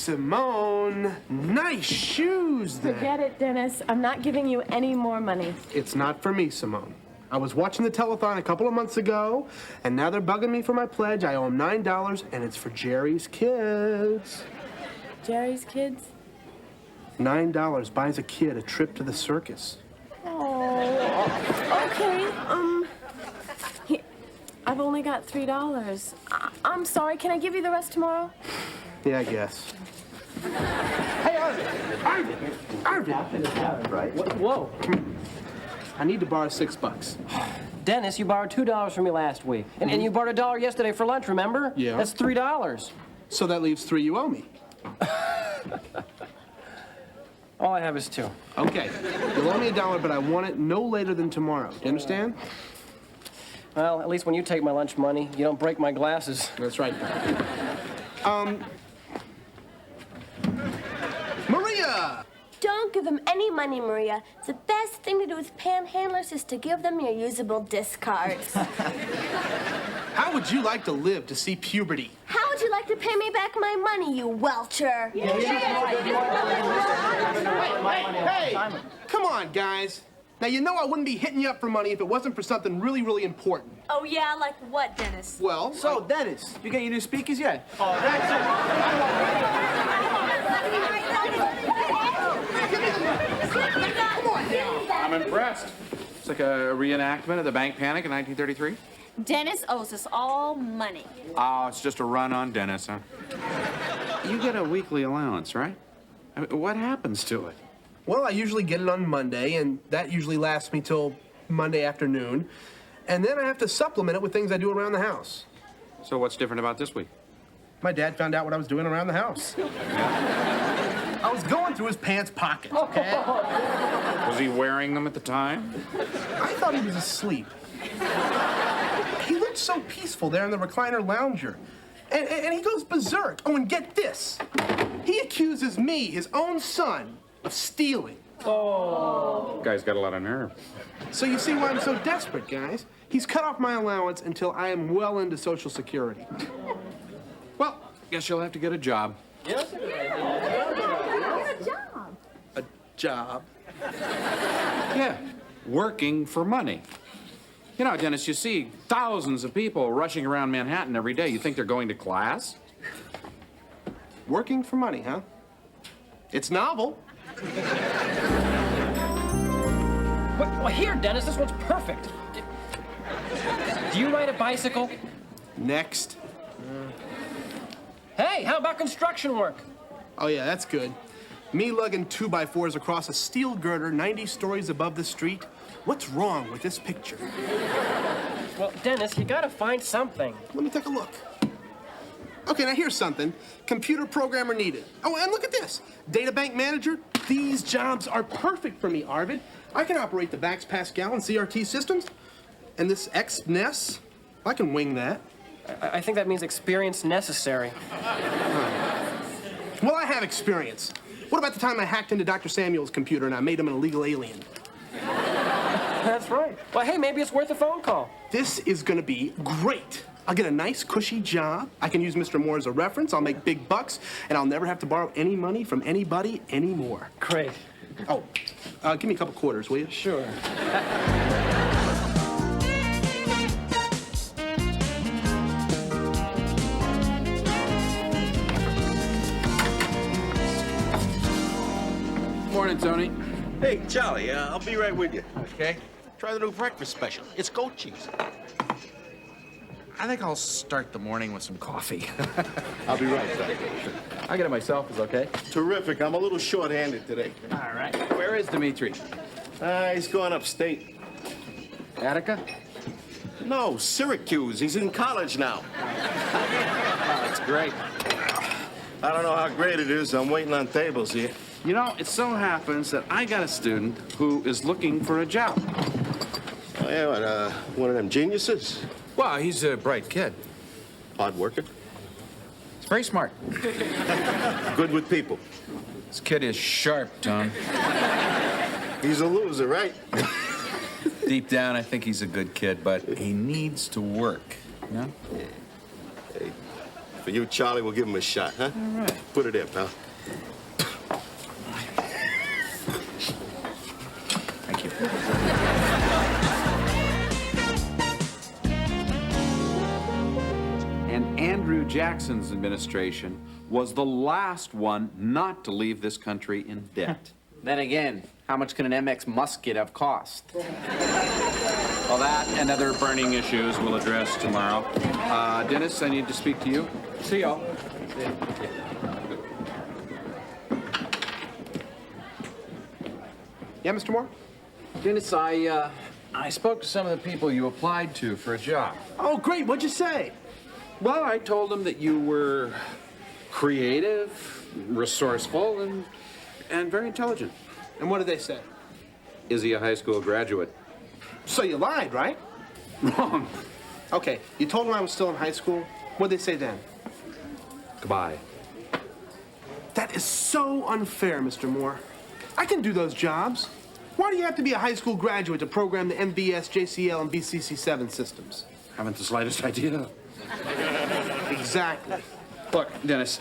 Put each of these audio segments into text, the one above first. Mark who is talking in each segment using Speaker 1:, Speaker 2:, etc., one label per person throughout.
Speaker 1: Simone, nice shoes there.
Speaker 2: Forget it, Dennis. I'm not giving you any more money.
Speaker 1: It's not for me, Simone. I was watching the telethon a couple of months ago, and now they're bugging me for my pledge. I owe them $9, and it's for Jerry's kids.
Speaker 2: Jerry's kids?
Speaker 1: $9 buys a kid a trip to the circus.
Speaker 2: Oh, okay. Here, I've only got $3. I'm sorry. Can I give you the rest tomorrow?
Speaker 1: Yeah, I guess. Hey, Arvin! Right?
Speaker 3: Whoa.
Speaker 1: I need to borrow $6.
Speaker 3: Dennis, you borrowed $2 from me last week. And you borrowed $1 yesterday for lunch, remember?
Speaker 1: Yeah.
Speaker 3: That's $3.
Speaker 1: So that leaves $3 you owe me.
Speaker 3: All I have is $2.
Speaker 1: Okay. You'll owe me $1, but I want it no later than tomorrow. Do you understand?
Speaker 3: Well, at least when you take my lunch money, you don't break my glasses.
Speaker 1: That's right. Maria!
Speaker 4: Don't give them any money, Maria. The best thing to do with panhandlers is to give them your usable discards.
Speaker 1: How would you like to live to see puberty?
Speaker 4: How would you like to pay me back my money, you welcher?
Speaker 1: Hey! Come on, guys. Now, you know I wouldn't be hitting you up for money if it wasn't for something really, really important.
Speaker 4: Oh, yeah? Like what, Dennis?
Speaker 1: Well,
Speaker 5: So, Dennis, you get your new speakers yet?
Speaker 6: I'm impressed. It's like a reenactment of the bank panic in 1933.
Speaker 7: Dennis owes us all money.
Speaker 6: Oh, it's just a run on Dennis, huh? You get a weekly allowance, right? I mean, what happens to it?
Speaker 1: Well, I usually get it on Monday, and that usually lasts me till Monday afternoon. And then I have to supplement it with things I do around the house.
Speaker 6: So what's different about this week?
Speaker 1: My dad found out what I was doing around the house. I was going through his pants pockets, okay?
Speaker 6: Was he wearing them at the time?
Speaker 1: I thought he was asleep. He looked so peaceful there in the recliner lounger. And he goes berserk. Oh, and get this. He accuses me, his own son, of stealing.
Speaker 6: Guy's got a lot of nerve.
Speaker 1: So you see why I'm so desperate, guys. He's cut off my allowance until I am well into Social Security.
Speaker 6: Well, guess you'll have to get a job.
Speaker 1: A job?
Speaker 6: Yeah, working for money. You know, Dennis, you see thousands of people rushing around Manhattan every day. You think they're going to class?
Speaker 1: Working for money, huh? It's novel.
Speaker 3: Well, here, Dennis, this one's perfect. Do you ride a bicycle?
Speaker 1: Next.
Speaker 3: Hey, how about construction work?
Speaker 1: Oh, yeah, that's good. Me lugging 2x4s across a steel girder 90 stories above the street. What's wrong with this picture?
Speaker 3: Well, Dennis, you gotta find something.
Speaker 1: Let me take a look. Okay, now here's something. Computer programmer needed. Oh, and look at this. Data bank manager. These jobs are perfect for me, Arvid. I can operate the VAX Pascal and CRT systems. And this XNES, I can wing that.
Speaker 3: I think that means experience necessary.
Speaker 1: Well, I have experience. What about the time I hacked into Dr. Samuel's computer and I made him an illegal alien?
Speaker 3: That's right. Well, hey, maybe it's worth a phone call.
Speaker 1: This is gonna be great. I'll get a nice, cushy job. I can use Mr. Moore as a reference. I'll make big bucks, and I'll never have to borrow any money from anybody anymore.
Speaker 3: Great.
Speaker 1: Oh, give me a couple quarters, will you?
Speaker 3: Sure.
Speaker 6: Morning, Tony.
Speaker 5: Hey, Charlie, I'll be right with you. Okay? Try the new breakfast special. It's goat cheese.
Speaker 6: I think I'll start the morning with some coffee.
Speaker 5: I'll be right back.
Speaker 6: I get it myself, is okay?
Speaker 5: Terrific. I'm a little short-handed today.
Speaker 6: All right. Where is Dimitri?
Speaker 5: He's going upstate.
Speaker 6: Attica?
Speaker 5: No, Syracuse. He's in college now.
Speaker 6: That's great.
Speaker 5: I don't know how great it is. I'm waiting on tables here.
Speaker 6: You know, it so happens that I got a student who is looking for a job.
Speaker 5: Oh, yeah, what, one of them geniuses?
Speaker 6: Well, he's a bright kid.
Speaker 5: Hard worker?
Speaker 6: He's very smart.
Speaker 5: Good with people.
Speaker 6: This kid is sharp, Tom.
Speaker 5: He's a loser, right?
Speaker 6: Deep down, I think he's a good kid, but he needs to work, you know?
Speaker 5: Hey, For you, Charlie, we'll give him a shot, huh?
Speaker 6: All right.
Speaker 5: Put it in, pal.
Speaker 6: Thank you. And Andrew Jackson's administration was the last one not to leave this country in debt.
Speaker 8: Then again, how much can an MX Musket have cost?
Speaker 6: Well, that and other burning issues we'll address tomorrow. Dennis, I need to speak to you. See y'all.
Speaker 1: Yeah, Mr. Moore?
Speaker 6: Dennis, I spoke to some of the people you applied to for a job.
Speaker 1: Oh, great. What'd you say?
Speaker 6: Well, I told them that you were creative, resourceful, and very intelligent.
Speaker 1: And what did they say?
Speaker 6: Is he a high school graduate?
Speaker 1: So you lied, right?
Speaker 6: Wrong.
Speaker 1: Okay, you told them I was still in high school. What'd they say then?
Speaker 6: Goodbye.
Speaker 1: That is so unfair, Mr. Moore. I can do those jobs. Why do you have to be a high school graduate to program the MVS, JCL, and BCC7 systems?
Speaker 6: Haven't the slightest idea.
Speaker 1: Exactly.
Speaker 6: Look, Dennis,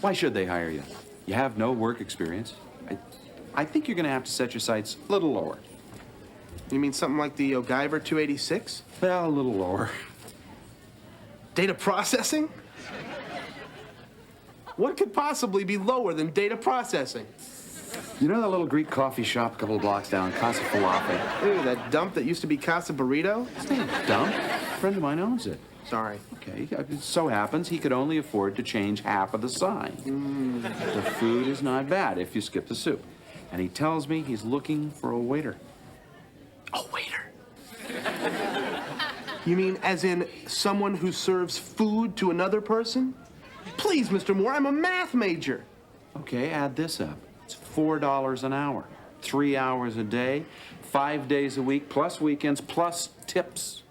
Speaker 6: why should they hire you? You have no work experience. I think you're going to have to set your sights a little lower.
Speaker 1: You mean something like the Ogaiver 286?
Speaker 6: Well, a little lower.
Speaker 1: Data processing? What could possibly be lower than data processing?
Speaker 6: You know that little Greek coffee shop a couple of blocks down, Casa Falafel?
Speaker 1: Ooh, that dump that used to be Casa Burrito?
Speaker 6: It's not a dump. A friend of mine owns it.
Speaker 1: Sorry.
Speaker 6: Okay, it so happens he could only afford to change half of the sign. The food is not bad if you skip the soup. And he tells me he's looking for a waiter.
Speaker 1: A waiter? You mean as in someone who serves food to another person? Please, Mr. Moore, I'm a math major.
Speaker 6: Okay, add this up. It's $4 an hour. 3 hours a day, 5 days a week, plus weekends, plus tips.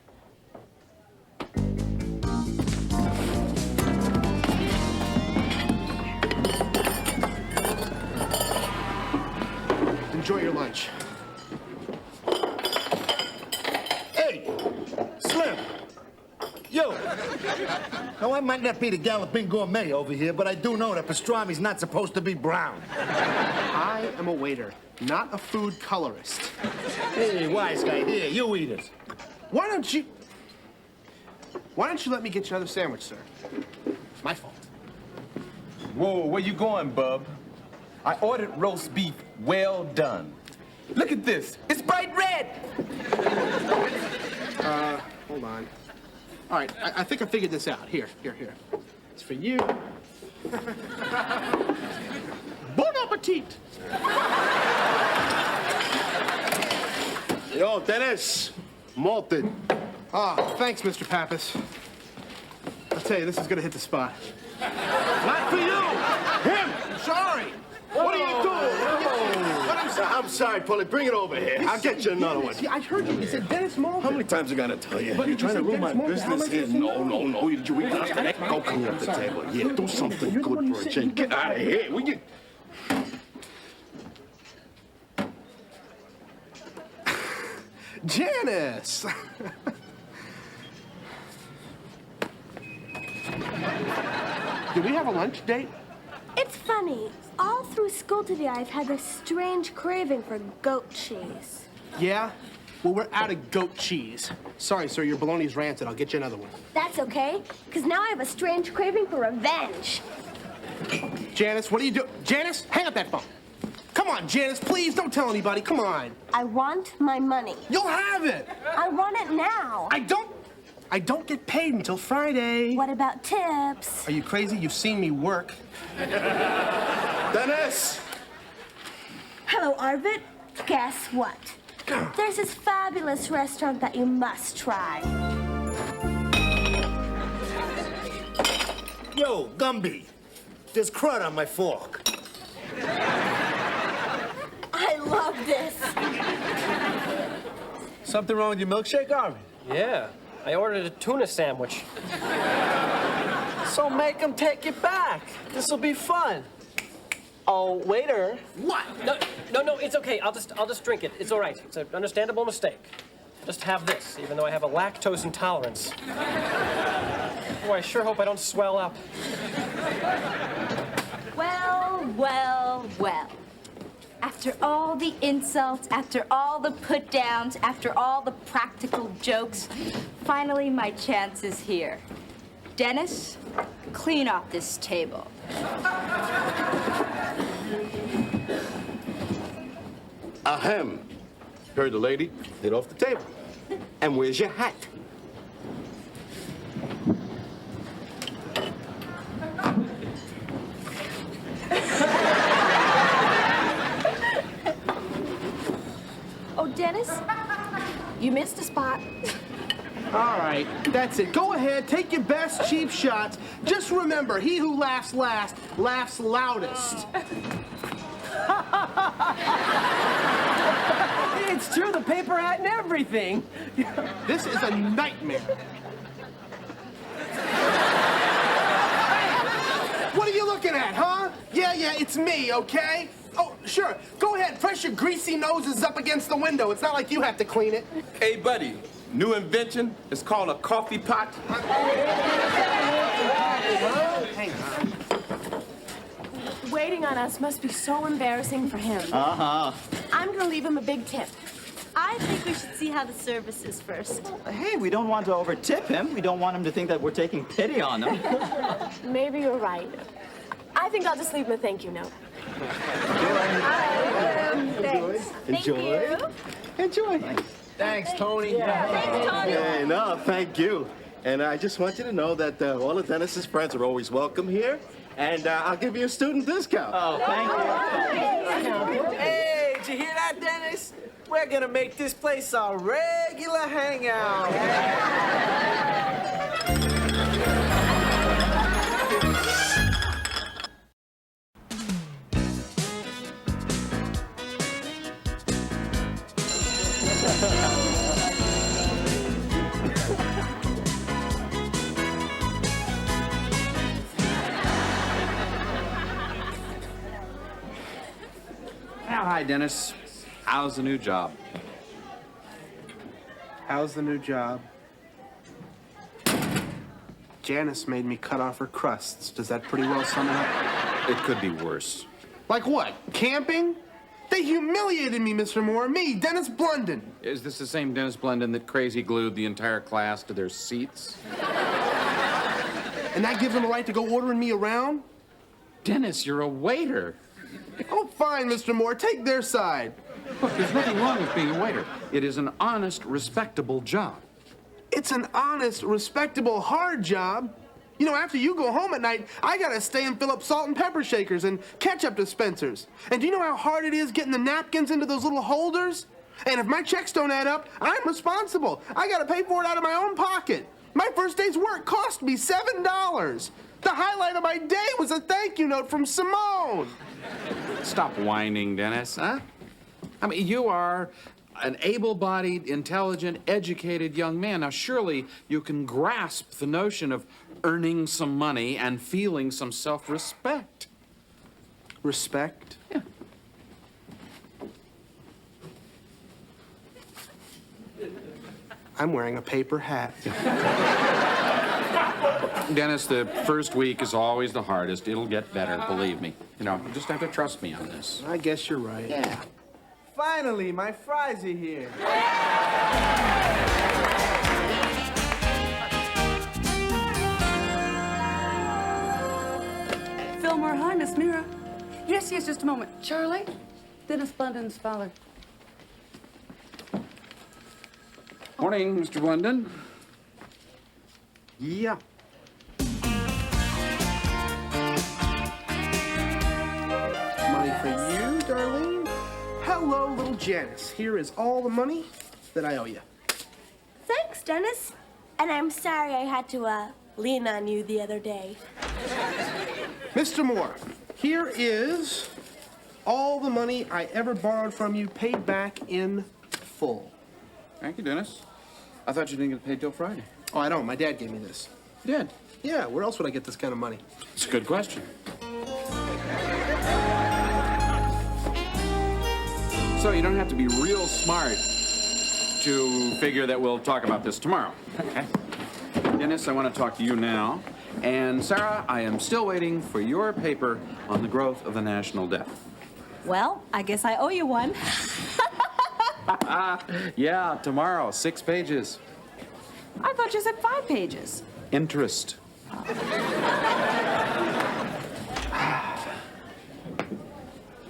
Speaker 1: Enjoy your lunch.
Speaker 9: Hey, Slim. Yo. Now, I might not be the galloping gourmet over here, but I do know that pastrami's not supposed to be brown.
Speaker 1: I am a waiter, not a food colorist.
Speaker 9: Hey, wise guy, here, you eat it.
Speaker 1: Why don't you let me get you another sandwich, sir? My fault.
Speaker 10: Whoa, where you going, bub? I ordered roast beef well done. Look at this. It's bright red.
Speaker 1: Hold on. All right, I think I figured this out. Here. It's for you. Bon appetit.
Speaker 5: Yo, Dennis. Malted.
Speaker 1: Ah, thanks, Mr. Pappas. I'll tell you, this is gonna hit the spot.
Speaker 5: Not for you. Him.
Speaker 1: Sorry.
Speaker 5: What are you doing? I'm sorry, Polly. Bring it over here. I'll get you another one.
Speaker 1: See, I heard you. You said Dennis Malton.
Speaker 5: How many times I gotta tell you?
Speaker 1: But
Speaker 5: You're trying to
Speaker 1: you
Speaker 5: ruin my
Speaker 1: said Dennis Malton.
Speaker 5: business here. No. You eat after Go clean up the table. Yeah, do something good for a change. Get out of here. Will you?
Speaker 1: Janice! Do we have a lunch date?
Speaker 4: It's funny. All through school today, I've had this strange craving for goat cheese.
Speaker 1: Yeah? Well, we're out of goat cheese. Sorry, sir, your bologna's rancid. I'll get you another one.
Speaker 4: That's okay, because now I have a strange craving for revenge.
Speaker 1: Janice, what are you doing? Janice, hang up that phone. Come on, Janice, please don't tell anybody. Come on.
Speaker 4: I want my money.
Speaker 1: You'll have it.
Speaker 4: I want it now.
Speaker 1: I don't get paid until Friday.
Speaker 4: What about tips?
Speaker 1: Are you crazy? You've seen me work.
Speaker 5: Dennis!
Speaker 4: Hello, Arvid. Guess what? There's this fabulous restaurant that you must try.
Speaker 9: Yo, Gumby. There's crud on my fork.
Speaker 4: I love this.
Speaker 10: Something wrong with your milkshake, Arvin?
Speaker 3: Yeah, I ordered a tuna sandwich.
Speaker 11: So make them take it back. This'll be fun. Oh, waiter.
Speaker 3: What? No, it's okay. I'll just drink it. It's all right. It's an understandable mistake. Just have this, even though I have a lactose intolerance. Boy, I sure hope I don't swell up.
Speaker 7: Well, well, well. After all the insults, after all the put-downs, after all the practical jokes, finally my chance is here. Dennis, clean off this table.
Speaker 5: Ahem. Heard the lady. Get off the table. And where's your hat?
Speaker 2: Oh, Dennis, you missed a spot.
Speaker 1: All right, that's it. Go ahead, take your best cheap shots. Just remember, he who laughs last laughs loudest.
Speaker 11: It's true, the paper hat and everything.
Speaker 1: This is a nightmare. What are you looking at, huh? Yeah, it's me, okay? Oh, sure. Go ahead, press your greasy noses up against the window. It's not like you have to clean it.
Speaker 10: Hey, buddy, new invention. It's called a coffee pot.
Speaker 1: Hang on.
Speaker 2: Waiting on us must be so embarrassing for him.
Speaker 11: Uh-huh.
Speaker 2: I'm gonna leave him a big tip.
Speaker 7: I think we should see how the service is first.
Speaker 11: Hey, we don't want to over-tip him. We don't want him to think that we're taking pity on him.
Speaker 2: Maybe you're right. I think I'll just leave him a thank you note.
Speaker 7: Thanks. Thank you.
Speaker 9: Enjoy.
Speaker 11: Thanks, Tony.
Speaker 7: Thanks, Tony.
Speaker 5: Hey, no, thank you. And I just want you to know that all of Dennis's friends are always welcome here. And I'll give you a student discount.
Speaker 11: Oh, thank you. Hey, did you hear that, Dennis? We're gonna make this place a regular hangout.
Speaker 6: Well, hi, Dennis. How's the new job?
Speaker 1: How's the new job? Janice made me cut off her crusts. Does that pretty well sum it up?
Speaker 6: It could be worse.
Speaker 1: Like what? Camping? They humiliated me, Mr. Moore. Me, Dennis Blunden.
Speaker 6: Is this the same Dennis Blunden that crazy glued the entire class to their seats?
Speaker 1: And that gives them a right to go ordering me around?
Speaker 6: Dennis, you're a waiter.
Speaker 1: Oh, fine, Mr. Moore. Take their side.
Speaker 6: Look, there's nothing wrong with being a waiter. It is an honest, respectable job.
Speaker 1: It's an honest, respectable, hard job. You know, after you go home at night, I gotta stay and fill up salt and pepper shakers and ketchup dispensers. And do you know how hard it is getting the napkins into those little holders? And if my checks don't add up, I'm responsible. I gotta pay for it out of my own pocket. My first day's work cost me $7. The highlight of my day was a thank you note from Simone.
Speaker 6: Stop whining, Dennis, huh? I mean, you are an able-bodied, intelligent, educated young man. Now, surely you can grasp the notion of earning some money and feeling some self-respect.
Speaker 1: Respect?
Speaker 6: Yeah.
Speaker 1: I'm wearing a paper hat.
Speaker 6: Dennis, the first week is always the hardest. It'll get better, believe me. You know, you just have to trust me on this.
Speaker 1: I guess you're right.
Speaker 6: Yeah.
Speaker 11: Finally, my fries are here.
Speaker 12: Fillmore, hi, Miss Mira. Yes, just a moment. Charlie, Dennis Blunden's father.
Speaker 6: Morning, Mr. Blunden.
Speaker 1: Yeah. Money for you, Darlene. Hello, little Janice. Here is all the money that I owe you.
Speaker 4: Thanks, Dennis. And I'm sorry I had to lean on you the other day.
Speaker 1: Mr. Moore, here is all the money I ever borrowed from you paid back in full.
Speaker 6: Thank you, Dennis. I thought you didn't get paid till Friday.
Speaker 1: Oh, I don't. My dad gave me this.
Speaker 6: You did?
Speaker 1: Yeah, where else would I get this kind of money?
Speaker 6: It's a good question. So you don't have to be real smart to figure that we'll talk about this tomorrow. Okay. Dennis, I want to talk to you now. And Sarah, I am still waiting for your paper on the growth of the national debt.
Speaker 7: Well, I guess I owe you one.
Speaker 6: Yeah, tomorrow, 6 pages.
Speaker 7: I thought you said 5 pages.
Speaker 6: Interest.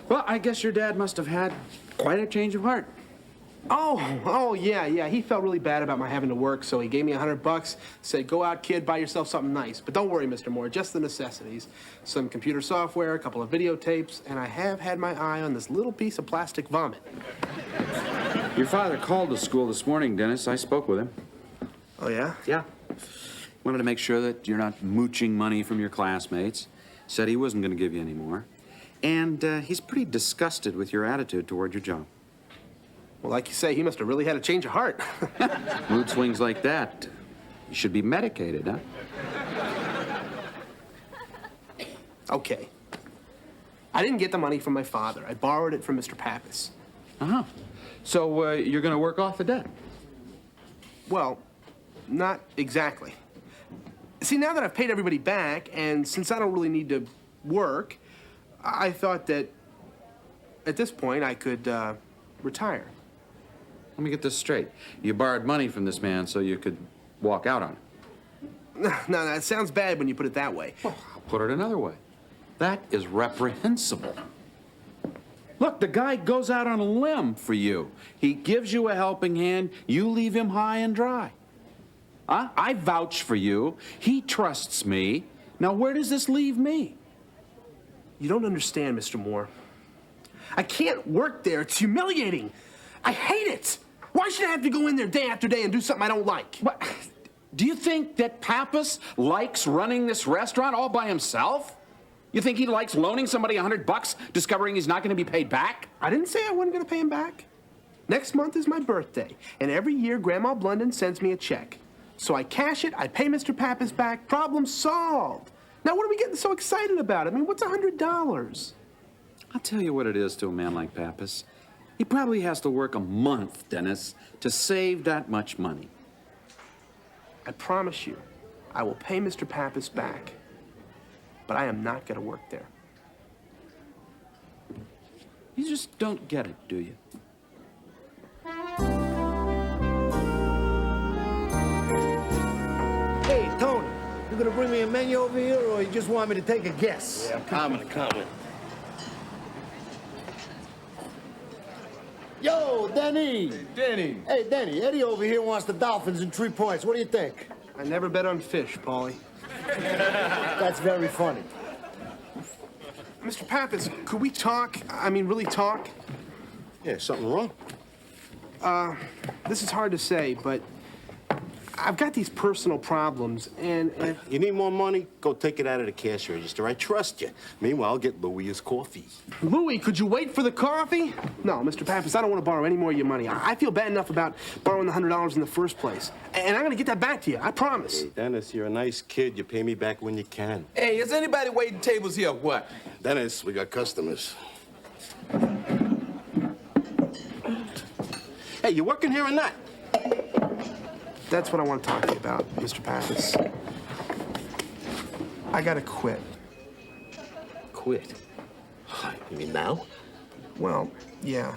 Speaker 6: Well, I guess your dad must have had quite a change of heart.
Speaker 1: Oh, yeah. He felt really bad about my having to work, so he gave me $100, said, go out, kid, buy yourself something nice. But don't worry, Mr. Moore, just the necessities. Some computer software, a couple of videotapes, and I have had my eye on this little piece of plastic vomit.
Speaker 6: Your father called the school this morning, Dennis. I spoke with him.
Speaker 1: Oh, yeah?
Speaker 6: Yeah. Wanted to make sure that you're not mooching money from your classmates. Said he wasn't going to give you any more. And he's pretty disgusted with your attitude toward your job.
Speaker 1: Well, like you say, he must have really had a change of heart.
Speaker 6: Mood swings like that, you should be medicated, huh?
Speaker 1: Okay. I didn't get the money from my father. I borrowed it from Mr. Pappas.
Speaker 6: Uh-huh. So you're going to work off the debt?
Speaker 1: Well, not exactly. See, now that I've paid everybody back, and since I don't really need to work, I thought that at this point I could retire.
Speaker 6: Let me get this straight. You borrowed money from this man so you could walk out on it.
Speaker 1: No, it sounds bad when you put it that way.
Speaker 6: Well, I'll put it another way. That is reprehensible. Look, the guy goes out on a limb for you. He gives you a helping hand. You leave him high and dry. Huh? I vouch for you. He trusts me. Now, where does this leave me?
Speaker 1: You don't understand, Mr. Moore. I can't work there. It's humiliating. I hate it. Why should I have to go in there day after day and do something I don't like?
Speaker 6: What? Do you think that Pappas likes running this restaurant all by himself? You think he likes loaning somebody $100, discovering he's not going to be paid back?
Speaker 1: I didn't say I wasn't going to pay him back. Next month is my birthday, and every year Grandma Blunden sends me a check. So I cash it, I pay Mr. Pappas back, problem solved. Now what are we getting so excited about? I mean, what's $100?
Speaker 6: I'll tell you what it is to a man like Pappas. He probably has to work a month, Dennis, to save that much money.
Speaker 1: I promise you, I will pay Mr. Pappas back. But I am not going to work there.
Speaker 6: You just don't get it, do you?
Speaker 9: Hey, Tony, you gonna bring me a menu over here, or you just want me to take a guess?
Speaker 5: Yeah, I'm coming.
Speaker 9: Yo, Denny!
Speaker 10: Hey, Denny.
Speaker 9: Hey, Denny, Eddie over here wants the Dolphins in 3 points. What do you think?
Speaker 1: I never bet on fish, Paulie.
Speaker 9: That's very funny.
Speaker 1: Mr. Pappas, could we talk? I mean, really talk?
Speaker 5: Yeah, something wrong?
Speaker 1: This is hard to say, but I've got these personal problems, and if...
Speaker 5: You need more money? Go take it out of the cash register. I trust you. Meanwhile, I'll get Louis his coffee.
Speaker 1: Louis, could you wait for the coffee? No, Mr. Pappas, I don't want to borrow any more of your money. I feel bad enough about borrowing the $100 in the first place. And I'm going to get that back to you, I promise.
Speaker 5: Hey, Dennis, you're a nice kid. You pay me back when you can.
Speaker 10: Hey, is anybody waiting tables here or what?
Speaker 5: Dennis, we got customers. Hey, you working here or not?
Speaker 1: That's what I want to talk to you about, Mr. Pappas. I gotta quit.
Speaker 5: Quit? You mean now?
Speaker 1: Well, yeah.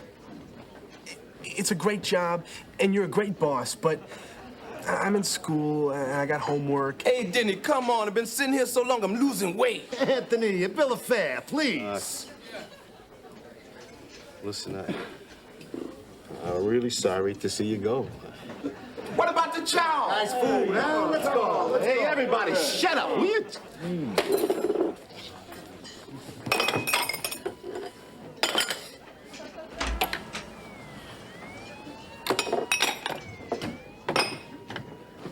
Speaker 1: It's a great job, and you're a great boss, but I'm in school, and I got homework.
Speaker 10: Hey, Denny, come on. I've been sitting here so long, I'm losing weight.
Speaker 9: Anthony, a bill of fare, please.
Speaker 5: Listen, I'm really sorry to see you go.
Speaker 10: What about the chow?
Speaker 9: Nice food, huh? Let's go.
Speaker 5: Hey, everybody, shut up, will you?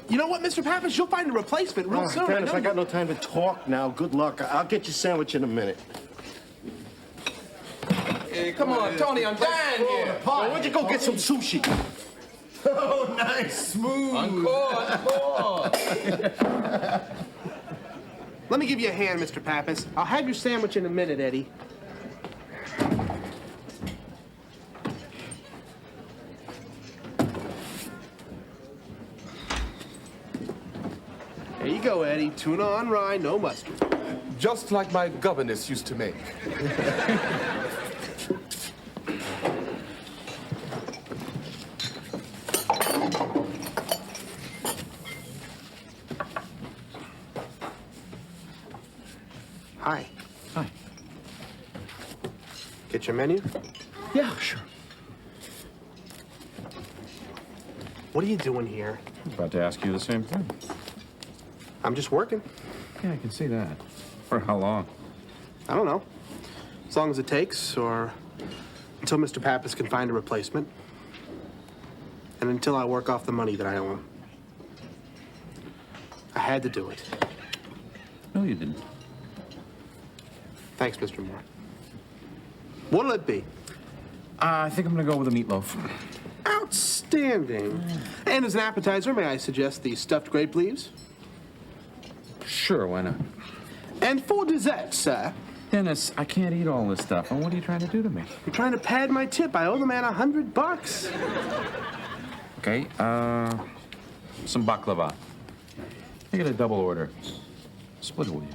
Speaker 1: You know what, Mr. Pappas? You'll find a replacement real soon.
Speaker 5: Dennis,
Speaker 1: I know
Speaker 5: I got no time to talk now. Good luck. I'll get your sandwich in a minute.
Speaker 10: Hey, come on, Tony, I'm dying here.
Speaker 5: Why don't you go get some sushi?
Speaker 9: Oh, nice, smooth.
Speaker 10: Encore.
Speaker 1: Let me give you a hand, Mr. Pappas. I'll have your sandwich in a minute, Eddie. There you go, Eddie. Tuna on rye, no mustard.
Speaker 10: Just like my governess used to make.
Speaker 1: Hi.
Speaker 6: Hi.
Speaker 1: Get your menu?
Speaker 6: Yeah, sure.
Speaker 1: What are you doing here?
Speaker 6: I was about to ask you the same thing.
Speaker 1: I'm just working.
Speaker 6: Yeah, I can see that. For how long?
Speaker 1: I don't know. As long as it takes, or until Mr. Pappas can find a replacement. And until I work off the money that I owe him. I had to do it.
Speaker 6: No, you didn't.
Speaker 1: Thanks, Mr. Moore. What'll it be?
Speaker 6: I think I'm gonna go with a meatloaf.
Speaker 1: Outstanding. And as an appetizer, may I suggest the stuffed grape leaves?
Speaker 6: Sure, why not?
Speaker 1: And for dessert, sir.
Speaker 6: Dennis, I can't eat all this stuff. And what are you trying to do to me?
Speaker 1: I'm trying to pad my tip. I owe the man $100.
Speaker 6: Okay, some baklava. I get a double order. Split it with you.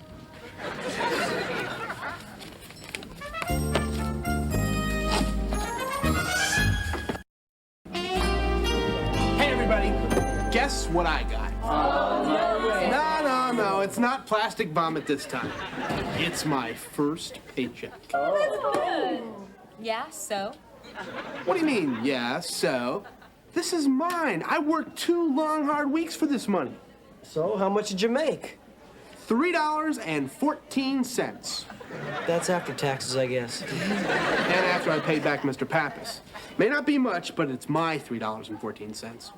Speaker 1: Hey, everybody. Guess what I got? No, it's not plastic vomit this time. It's my first paycheck.
Speaker 7: Yeah, so?
Speaker 1: What do you mean, yeah, so? This is mine. I worked 2 long, hard weeks for this money.
Speaker 11: So, how much did you make?
Speaker 1: $3.14.
Speaker 11: That's after taxes, I guess.
Speaker 1: And after I paid back Mr. Pappas. May not be much, but it's my $3.14.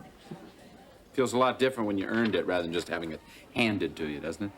Speaker 6: Feels a lot different when you earned it rather than just having it handed to you, doesn't it?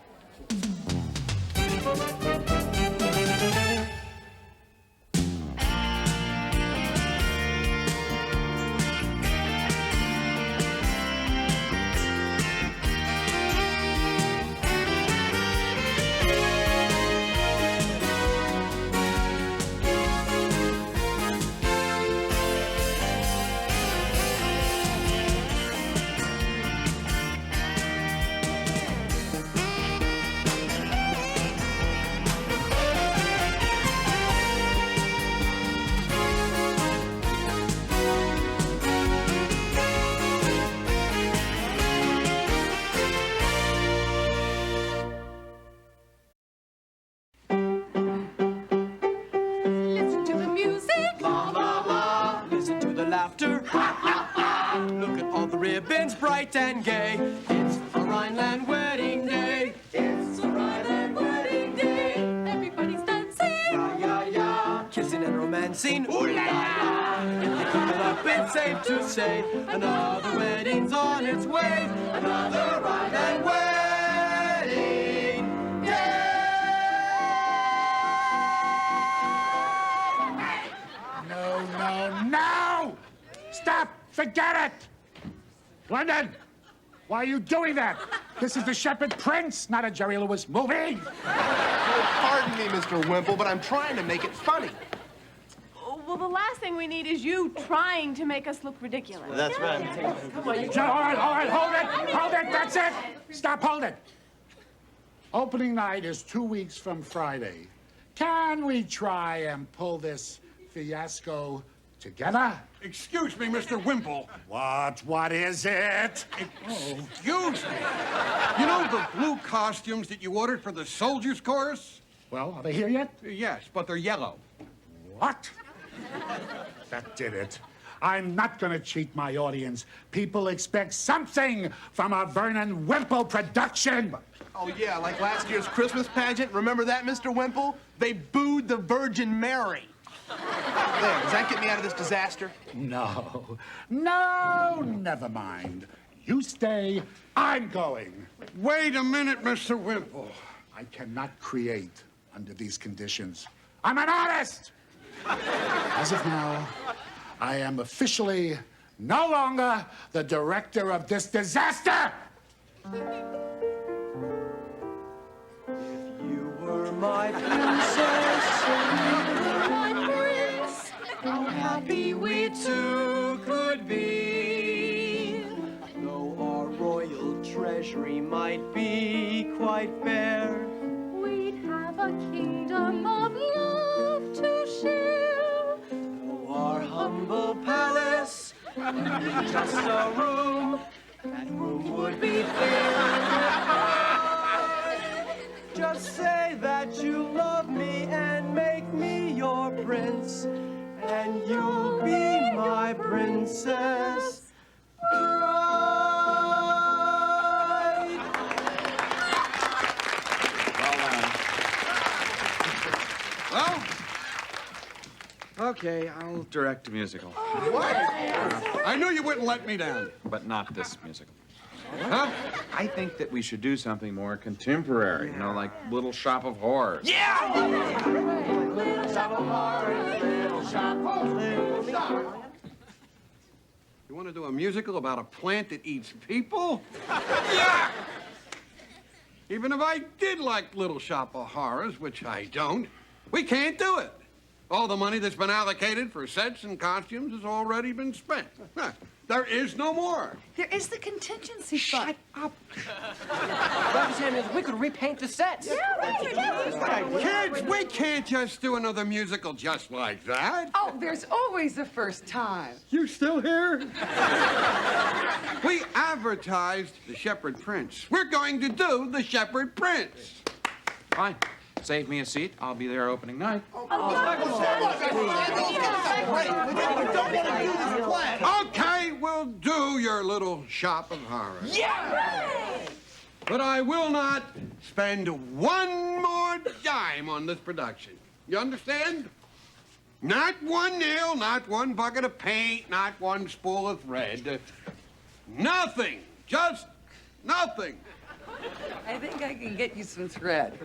Speaker 13: Listen to the music. La la la. Listen to the laughter. Ha ha ha. Look at all the ribbons, bright and gay. It's a Rhineland wedding day. It's a Rhineland wedding day. Everybody's dancing. Yeah, yeah, yeah. Kissing and romancing. Ooh la la. If you keep it up, it's safe to say another wedding's on its way. Another Rhineland wedding day.
Speaker 9: No! Stop! Forget it! London! Why are you doing that? This is the Shepherd Prince, not a Jerry Lewis movie!
Speaker 1: Pardon me, Mr. Wimple, but I'm trying to make it funny.
Speaker 2: Well, the last thing we need is you trying to make us look ridiculous.
Speaker 11: That's right.
Speaker 9: All right, hold it, that's it! Stop, hold it! Opening night is 2 weeks from Friday. Can we try and pull this fiasco together?
Speaker 14: Excuse me, Mr. Wimple.
Speaker 9: What is it?
Speaker 14: Excuse me. You know the blue costumes that you ordered for the soldiers' chorus?
Speaker 9: Well, are they here yet?
Speaker 14: Yes, but they're yellow.
Speaker 9: What? That did it. I'm not gonna cheat my audience. People expect something from a Vernon Wimple production.
Speaker 1: Oh, yeah, like last year's Christmas pageant. Remember that, Mr. Wimple? They booed the Virgin Mary. There, does that get me out of this disaster?
Speaker 9: No, never mind. You stay, I'm going.
Speaker 14: Wait a minute, Mr. Wimple.
Speaker 9: I cannot create under these conditions. I'm an artist! As of now, I am officially no longer the director of this disaster!
Speaker 13: You were my princess, my prince. How happy we two could be. Though our royal treasure treasury might be quite bare.
Speaker 12: We'd have a kingdom of love to share.
Speaker 13: Our humble palace would be just a room. That room would be filled with pride. Just say that you love me and make me your prince, and you'll be my princess bride.
Speaker 6: Well, okay, I'll direct a musical.
Speaker 14: What? I knew you wouldn't let me down.
Speaker 6: But not this musical.
Speaker 14: Huh?
Speaker 6: I think that we should do something more contemporary, you know, like Little Shop of Horrors.
Speaker 13: Yeah! Little shop of horrors, little shop, little shop.
Speaker 14: You want to do a musical about a plant that eats people? Yeah! Even if I did like Little Shop of Horrors, which I don't, we can't do it. All the money that's been allocated for sets and costumes has already been spent. Huh. There is no more.
Speaker 12: There is the contingency fund.
Speaker 14: Shut up.
Speaker 3: Dr. Samuels, we could repaint the sets.
Speaker 14: Kids, we can't just do another musical just like that.
Speaker 12: Oh, there's always a first time.
Speaker 14: You still here? We advertised The Shepherd Prince. We're going to do The Shepherd Prince.
Speaker 6: Fine. Save me a seat. I'll be there opening night.
Speaker 14: Okay, we'll do your Little Shop of Horrors. Yeah! But I will not spend one more dime on this production. You understand? Not one nail, not one bucket of paint, not one spool of thread. Nothing. Just nothing.
Speaker 12: I think I can get you some thread.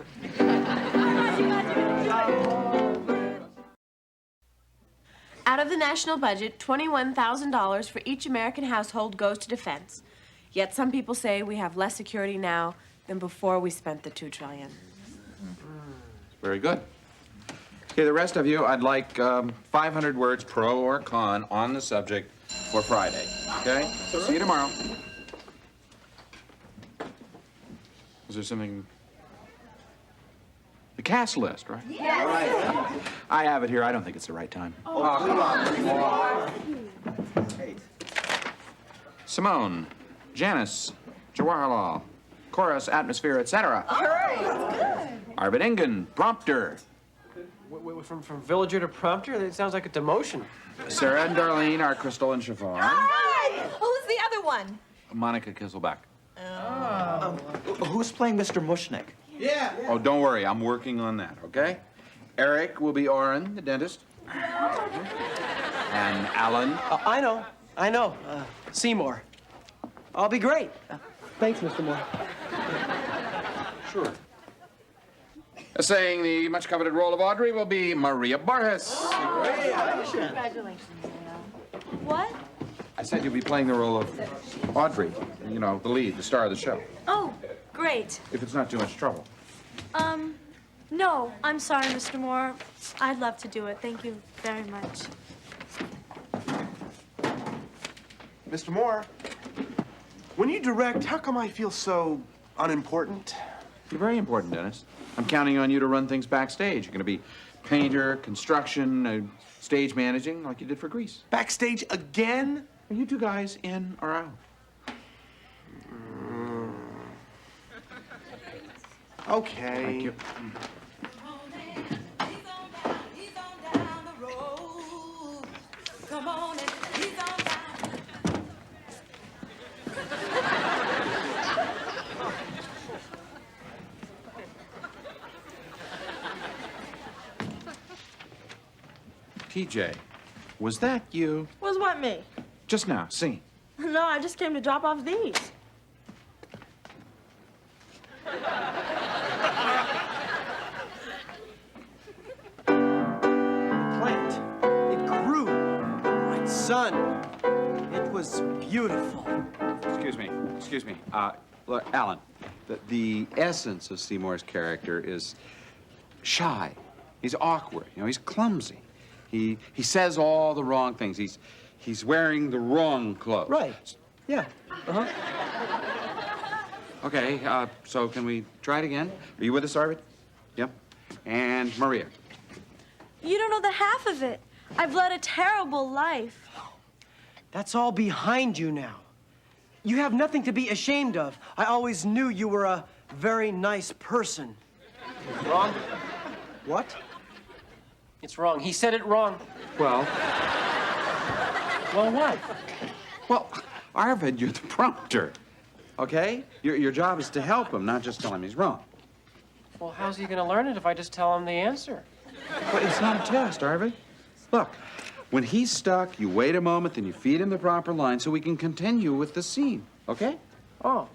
Speaker 2: Out of the national budget, $21,000 for each American household goes to defense. Yet some people say we have less security now than before we spent the $2 trillion.
Speaker 6: Very good. Okay, the rest of you, I'd like 500 words pro or con on the subject for Friday. Okay? See you tomorrow. Is there something? The cast list, right?
Speaker 8: Yes.
Speaker 6: I have it here. I don't think it's the right time. Simone, Janice, Jawaharlal, chorus, atmosphere, etc. Arvid Engen, prompter.
Speaker 3: From villager to prompter? That sounds like a demotion.
Speaker 6: Sarah and Darlene are Crystal and Siobhan.
Speaker 15: Who's the other one?
Speaker 6: Monica Kisselback.
Speaker 11: Who's playing Mr. Mushnick?
Speaker 15: Yeah.
Speaker 6: Oh, don't worry. I'm working on that, okay? Eric will be Oren, the dentist. And Alan.
Speaker 11: I know. Seymour. I'll be great. Thanks, Mr. Moore.
Speaker 6: Sure. Saying the much-coveted role of Audrey will be Maria Barjas.
Speaker 4: Congratulations, What?
Speaker 6: I said you'll be playing the role of Audrey. You know, the lead, the star of the show.
Speaker 4: Oh, great.
Speaker 6: If it's not too much trouble.
Speaker 4: No, I'm sorry, Mr. Moore. I'd love to do it. Thank you very much.
Speaker 1: Mr. Moore, when you direct, how come I feel so unimportant?
Speaker 6: You're very important, Dennis. I'm counting on you to run things backstage. You're going to be painter, construction, stage managing, like you did for Grease.
Speaker 1: Backstage again?
Speaker 6: Are you two guys in or out?
Speaker 1: Okay.
Speaker 6: Thank you.
Speaker 15: Come on and he's on down.
Speaker 6: TJ, was that you?
Speaker 4: Was what, me?
Speaker 6: Just now, singing.
Speaker 4: No, I just came to drop off these.
Speaker 11: Plant. It grew. The bright sun. It was beautiful.
Speaker 6: Excuse me. Look, Alan, the essence of Seymour's character is shy. He's awkward. You know, he's clumsy. He says all the wrong things. He's wearing the wrong clothes.
Speaker 11: Right. Yeah.
Speaker 6: Okay, so can we try it again? Are you with us, Arvid? Yep. And Maria.
Speaker 4: You don't know the half of it. I've led a terrible life.
Speaker 11: That's all behind you now. You have nothing to be ashamed of. I always knew you were a very nice person.
Speaker 3: Wrong.
Speaker 11: What?
Speaker 3: It's wrong. He said it wrong.
Speaker 6: Well,
Speaker 3: What?
Speaker 6: well, Arvid, you're the prompter. Okay? Your job is to help him, not just tell him he's wrong.
Speaker 3: Well, how's he going to learn it if I just tell him the answer?
Speaker 6: But it's not a test, Arvid. Look, when he's stuck, you wait a moment, then you feed him the proper line so we can continue with the scene, okay?
Speaker 3: Oh.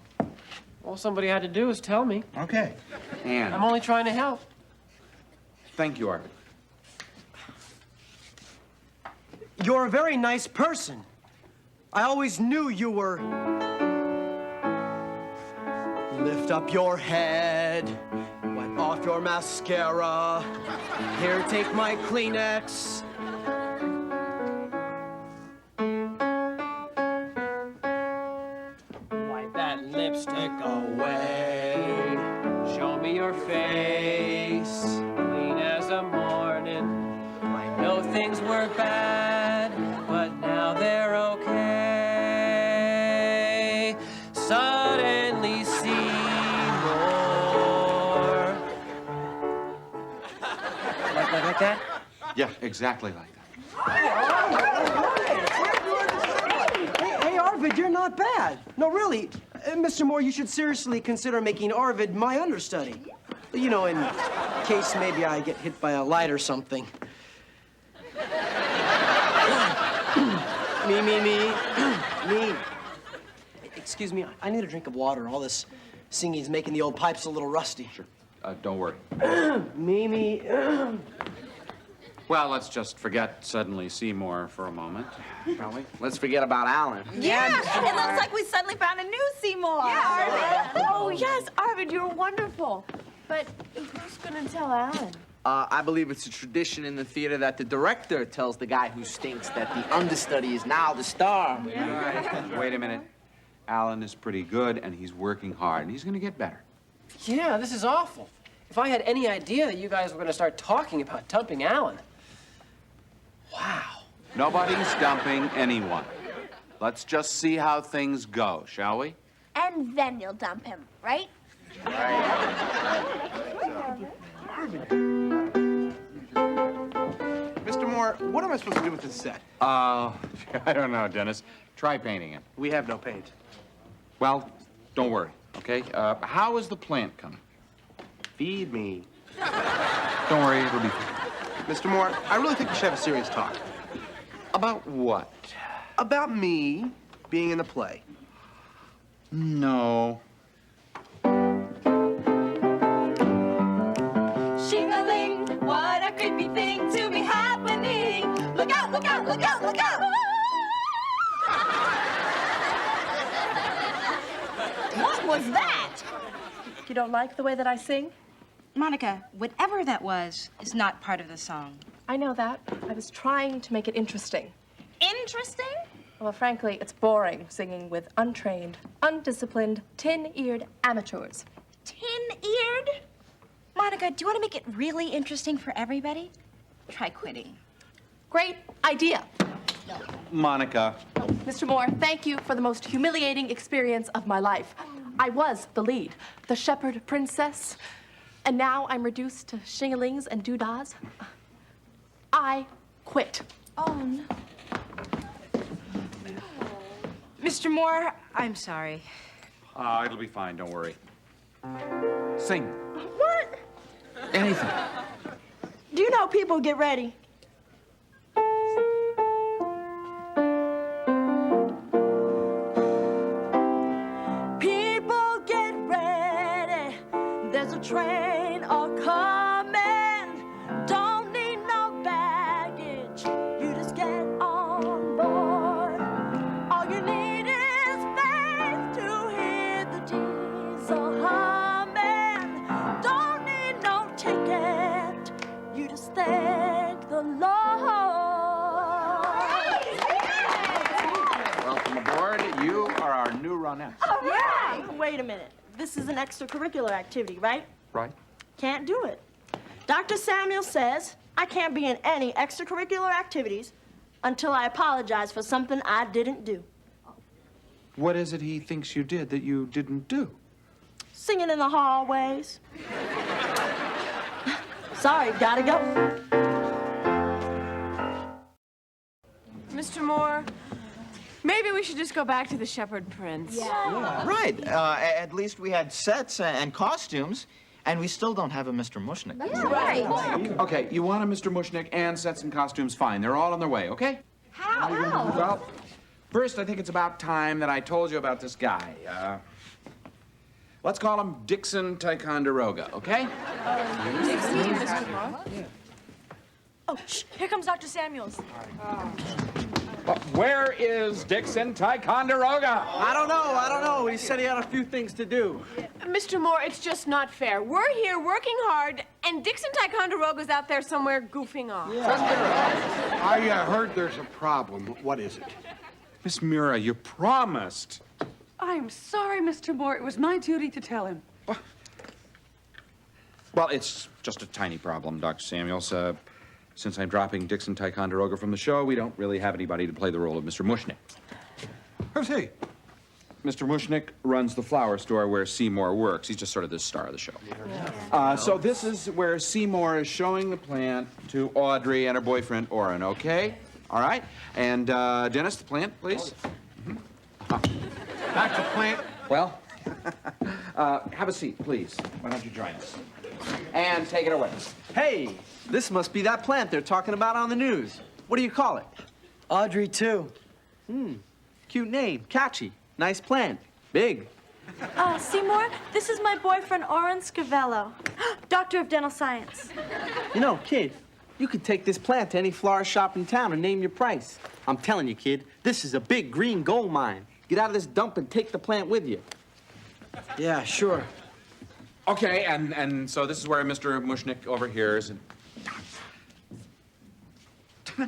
Speaker 3: All somebody had to do is tell me.
Speaker 6: Okay. And
Speaker 3: I'm only trying to help.
Speaker 6: thank you, Arvid.
Speaker 11: You're a very nice person. I always knew you were. Lift up your head, wipe off your mascara. Here, take my Kleenex.
Speaker 3: Wipe that lipstick away. Show me your face, clean as a morning. I know things were bad, but now they're okay. Suddenly see more. Like that?
Speaker 6: Yeah, exactly like that.
Speaker 11: Hey, Arvid, you're not bad. No, really. Mr. Moore, you should seriously consider making Arvid my understudy. You know, in case maybe I get hit by a light or something. Me. Excuse me, I need a drink of water. All this singing's making the old pipes a little rusty.
Speaker 6: Sure. Don't worry.
Speaker 11: Mimi.
Speaker 6: Well, let's just forget Suddenly Seymour for a moment, shall we?
Speaker 8: Let's forget about Alan.
Speaker 15: Yeah, it looks like we suddenly found a new Seymour. Yeah, Arvid.
Speaker 2: Oh, yes, Arvid, you're wonderful. But who's going to tell Alan?
Speaker 8: I believe it's a tradition in the theater that the director tells the guy who stinks that the understudy is now the star.
Speaker 6: Wait a minute. Alan is pretty good, and he's working hard, and he's going to get better.
Speaker 3: Yeah, this is awful. If I had any idea that you guys were going to start talking about dumping Alan. Wow.
Speaker 6: Nobody's dumping anyone. Let's just see how things go, shall we?
Speaker 4: And then you'll dump him, right?
Speaker 1: Mr. Moore, what am I supposed to do with this set?
Speaker 6: I don't know, Dennis. Try painting it.
Speaker 1: We have no paint.
Speaker 6: Well, don't worry, okay? How is the plant coming?
Speaker 1: Feed me.
Speaker 6: Don't worry, it'll be fine.
Speaker 1: Mr. Moore, I really think we should have a serious talk.
Speaker 6: About what?
Speaker 1: About me being in the play.
Speaker 6: No.
Speaker 15: Shing-a-ling, what a creepy thing to be happening. Look out, look out, look out, look out. What was that?
Speaker 4: You don't like the way that I sing?
Speaker 7: Monica, whatever that was is not part of the song.
Speaker 2: I know that. I was trying to make it interesting.
Speaker 15: Interesting?
Speaker 2: Well, frankly, it's boring singing with untrained, undisciplined, tin-eared amateurs.
Speaker 7: Tin-eared? Monica, do you want to make it really interesting for everybody? Try quitting.
Speaker 2: Great idea.
Speaker 6: Monica.
Speaker 2: Mr. Moore, thank you for the most humiliating experience of my life. I was the lead, the shepherd princess, and now I'm reduced to shing-a-lings and doo-dahs. I quit.
Speaker 7: Oh, no. Mr. Moore, I'm sorry.
Speaker 6: It'll be fine, don't worry. Sing.
Speaker 4: What?
Speaker 6: Anything.
Speaker 4: Do you know people get ready? People get ready. There's a train a-coming. Don't need no baggage. You just get on board. All you need is faith to hear the diesel humming. Don't need no ticket. You just thank the Lord.
Speaker 6: Welcome aboard. You are our new runette.
Speaker 4: All right. Wait a minute.
Speaker 16: this is an extracurricular activity, right?
Speaker 6: Right.
Speaker 16: Can't do it. Dr. Samuel says I can't be in any extracurricular activities until I apologize for something I didn't do.
Speaker 6: What is it he thinks you did that you didn't do?
Speaker 16: Singing in the hallways. Sorry, gotta go.
Speaker 17: Mr. Moore, maybe we should just go back to the Shepherd Prince.
Speaker 8: Right. At least we had sets and costumes, and we still don't have a Mr. Mushnick.
Speaker 6: Okay, you want a Mr. Mushnick and sets and costumes? Fine. They're all on their way, okay?
Speaker 17: How?
Speaker 6: Well, first, I think it's about time that I told you about this guy. Let's call him Dixon Ticonderoga, okay?
Speaker 17: Mr. Moore?
Speaker 2: Oh, shh, here comes Dr. Samuels.
Speaker 6: Where is Dixon Ticonderoga?
Speaker 11: I don't know. He said he had a few things to do.
Speaker 17: Mr. Moore, it's just not fair. We're here working hard, and Dixon Ticonderoga's out there somewhere goofing off.
Speaker 14: I heard there's a problem. What is it?
Speaker 6: Miss Mira, you promised.
Speaker 12: I'm sorry, Mr. Moore. It was my duty to tell him.
Speaker 6: Well, it's just a tiny problem, Dr. Samuels. Since I'm dropping Dixon Ticonderoga from the show, we don't really have anybody to play the role of Mr. Mushnick.
Speaker 14: Who's he?
Speaker 6: Mr. Mushnick runs the flower store where Seymour works. He's just sort of the star of the show. So this is where Seymour is showing the plant to Audrey and her boyfriend, Orrin, okay? All right? And, Dennis, the plant, please.
Speaker 14: Back to plant.
Speaker 6: Well, have a seat, please. Why don't you join us? And take it away.
Speaker 11: Hey, this must be that plant they're talking about on the news. What do you call it? Audrey 2. Cute name, catchy. Nice plant. Big.
Speaker 16: Seymour, this is my boyfriend, Orrin Scavello, doctor of dental science.
Speaker 11: You know, kid, you could take this plant to any florist shop in town and name your price. I'm telling you, kid, this is a big green gold mine. Get out of this dump and take the plant with you. Yeah, sure.
Speaker 6: Okay, and so this is where Mr. Mushnick overhears. And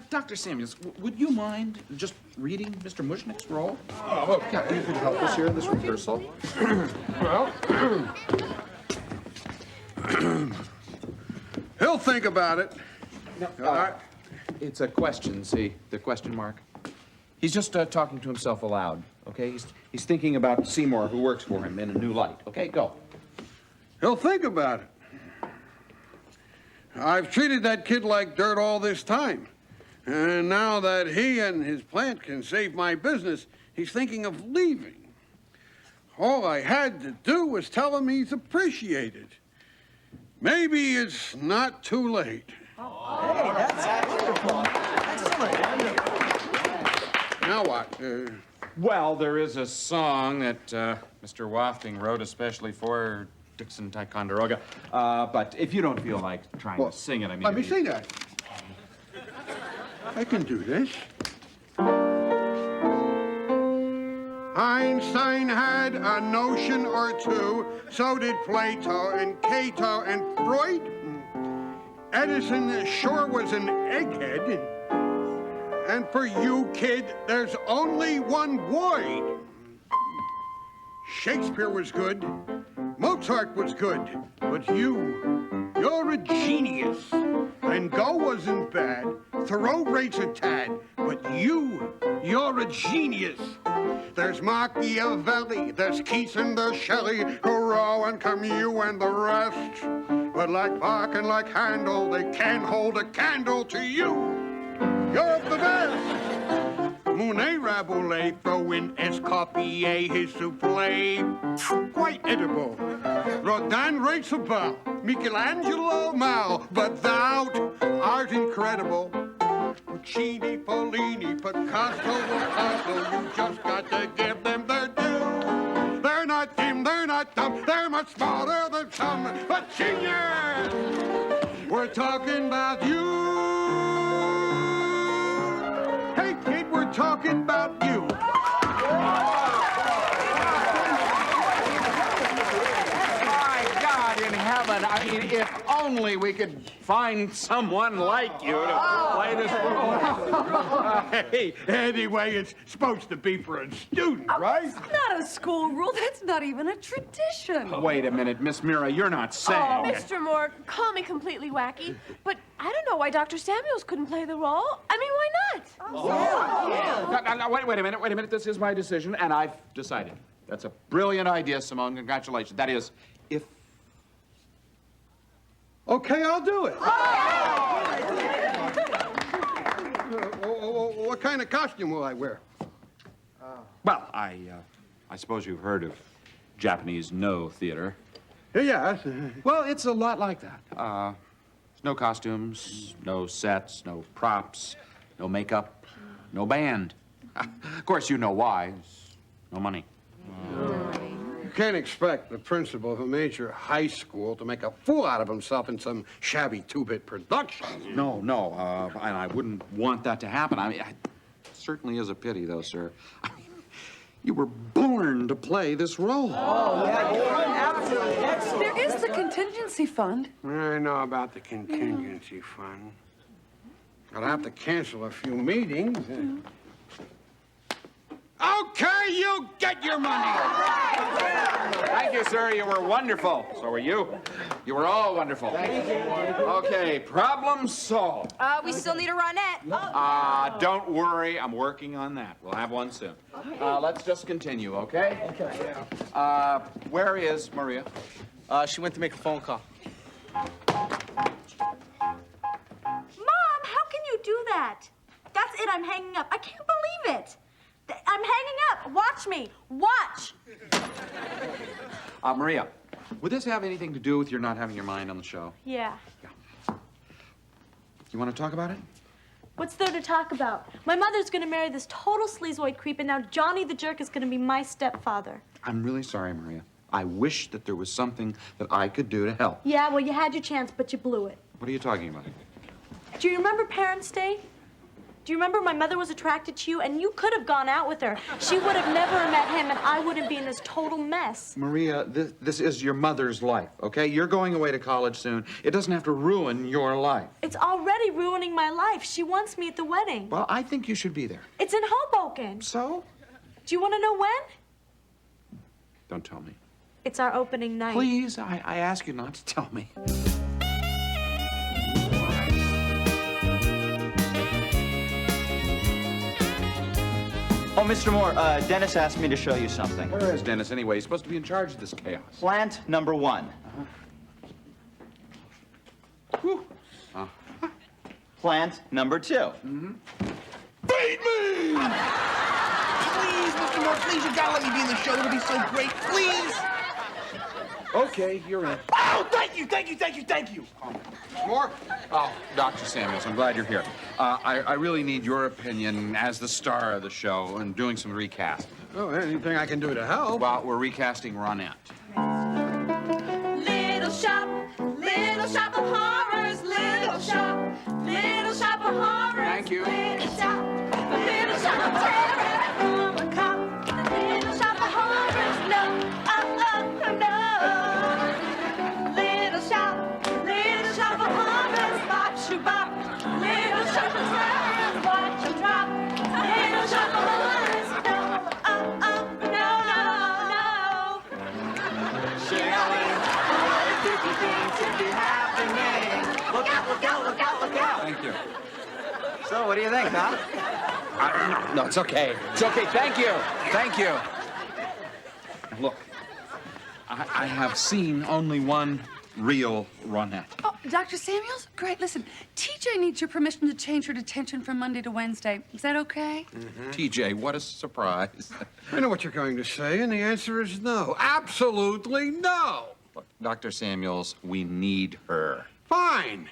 Speaker 6: Dr. Samuels, would you mind just reading Mr. Mushnick's role?
Speaker 14: Oh,
Speaker 6: yeah, you could help us here in this rehearsal.
Speaker 14: Well, he'll think about it.
Speaker 6: It's a question, see? The question mark. He's just talking to himself aloud, okay? He's thinking about Seymour, who works for him, in a new light. Okay, go.
Speaker 14: He'll think about it. I've treated that kid like dirt all this time. And now that he and his plant can save my business, he's thinking of leaving. All I had to do was tell him he's appreciated. Maybe it's not too late.
Speaker 11: Hey, that's wonderful. Excellent.
Speaker 14: Now what?
Speaker 6: Well, there is a song that Mr. Wafting wrote especially for Dixon Ticonderoga. But if you don't feel like trying to sing it, I mean...
Speaker 14: Let me sing that. I can do this. Einstein had a notion or two, so did Plato and Cato and Freud. Edison sure was an egghead. And for you, kid, there's only one void. Shakespeare was good, Mozart was good, but you're a genius. Van Gogh wasn't bad, Thoreau rates a tad, but you're a genius. There's Machiavelli, there's Keats and there's Shelley, Thoreau and Camus and the rest. But like Bach and like Handel, they can't hold a candle to you. You're the best. Monet, Rabelais, throw in Escoffier, his souffle, quite edible. Rodin rates a bow, Michelangelo Mao, but thou art incredible. Puccini, Fellini, Picasso, you just got to give them their due. They're not dim, they're not dumb, they're much smarter than some, but genius! We're talking about you. Hey, kid, we're talking about you.
Speaker 6: My God in heaven, gentlemen, I mean, if only we could find someone like you to play this role.
Speaker 14: Hey, anyway, it's supposed to be for a student, right?
Speaker 12: It's not a school rule. That's not even a tradition.
Speaker 6: Wait a minute, Miss Mira, you're not saying...
Speaker 17: Oh, Mr. Moore, call me completely wacky, but I don't know why Dr. Samuels couldn't play the role. I mean, why not?
Speaker 6: No, wait a minute. This is my decision, and I've decided. That's a brilliant idea, Simone. Congratulations. That is, if...
Speaker 14: Okay, I'll do it. What kind of costume will I wear?
Speaker 6: Well, I suppose you've heard of Japanese No theater.
Speaker 14: Yeah.
Speaker 6: Well, it's a lot like that. No costumes, no sets, no props, no makeup, no band. Of course, you know why. No money.
Speaker 14: You can't expect the principal of a major high school to make a fool out of himself in some shabby two-bit production.
Speaker 6: No, and I wouldn't want that to happen. I mean, it certainly is a pity, though, sir. I mean, you were born to play this role.
Speaker 16: Oh, yeah, absolutely.
Speaker 12: There is the contingency fund.
Speaker 14: I know about the contingency fund. I'll have to cancel a few meetings. Okay, you get your money.
Speaker 6: Thank you, sir. You were wonderful. So were you. You were all wonderful. Thank you. Okay, problem solved.
Speaker 7: We still need a Ronette.
Speaker 6: Don't worry. I'm working on that. We'll have one soon. Let's just continue, okay? Okay. Where is Maria?
Speaker 8: She went to make a phone call.
Speaker 16: Mom, how can you do that? That's it, I'm hanging up. I can't believe it. I'm hanging up. Watch me. Watch.
Speaker 6: Maria, would this have anything to do with your not having your mind on the show?
Speaker 16: Yeah.
Speaker 6: You want to talk about it?
Speaker 16: What's there to talk about? My mother's gonna marry this total sleazoid creep, and now Johnny the jerk is gonna be my stepfather.
Speaker 6: I'm really sorry, Maria. I wish that there was something that I could do to help.
Speaker 16: Yeah, well, you had your chance, but you blew it.
Speaker 6: What are you talking about?
Speaker 16: Do you remember Parents' Day? Do you remember my mother was attracted to you, and you could have gone out with her? She would have never met him, and I wouldn't be in this total mess.
Speaker 6: Maria, this is your mother's life, okay? You're going away to college soon. It doesn't have to ruin your life.
Speaker 16: It's already ruining my life. She wants me at the wedding.
Speaker 6: Well, I think you should be there.
Speaker 16: It's in Hoboken.
Speaker 6: So?
Speaker 16: Do you want to know when?
Speaker 6: Don't tell me.
Speaker 16: It's our opening night.
Speaker 6: Please, I ask you not to tell me.
Speaker 18: Oh, Mr. Moore, Dennis asked me to show you something.
Speaker 6: Where is Dennis anyway? He's supposed to be in charge of this chaos.
Speaker 18: Plant number 1. Plant number 2.
Speaker 1: Beat me! Please, Mr. Moore, please, you gotta let me be in the show. It'll be so great. Please!
Speaker 6: Okay, you're in.
Speaker 1: Oh, thank you.
Speaker 14: More?
Speaker 6: Oh, Dr. Samuels, I'm glad you're here. I really need your opinion as the star of the show and doing some recasting.
Speaker 14: Oh, anything I can do to help?
Speaker 6: Well, we're recasting Ronette.
Speaker 15: Little shop of horrors, little shop of horrors.
Speaker 6: Thank you.
Speaker 15: Little shop of terror, from a cop. Little shop of horrors, no, no. Little shop of horrors, bop, shoo, bop. Little shop of terrors, watch 'em drop. Little shop of horrors, no, no. Shelley, what a creepy thing to be happening. Look out, look out, look out, look out.
Speaker 6: Thank you.
Speaker 18: So, what do you think, huh?
Speaker 6: No, it's okay. It's okay. Thank you. Thank you. Look, I have seen only one real Ronette.
Speaker 12: Oh, Dr. Samuels? Great. Listen, TJ needs your permission to change her detention from Monday to Wednesday. Is that okay?
Speaker 6: TJ, what a surprise.
Speaker 14: I know what you're going to say, and the answer is no. Absolutely no.
Speaker 6: Look, Dr. Samuels, we need her.
Speaker 14: Fine.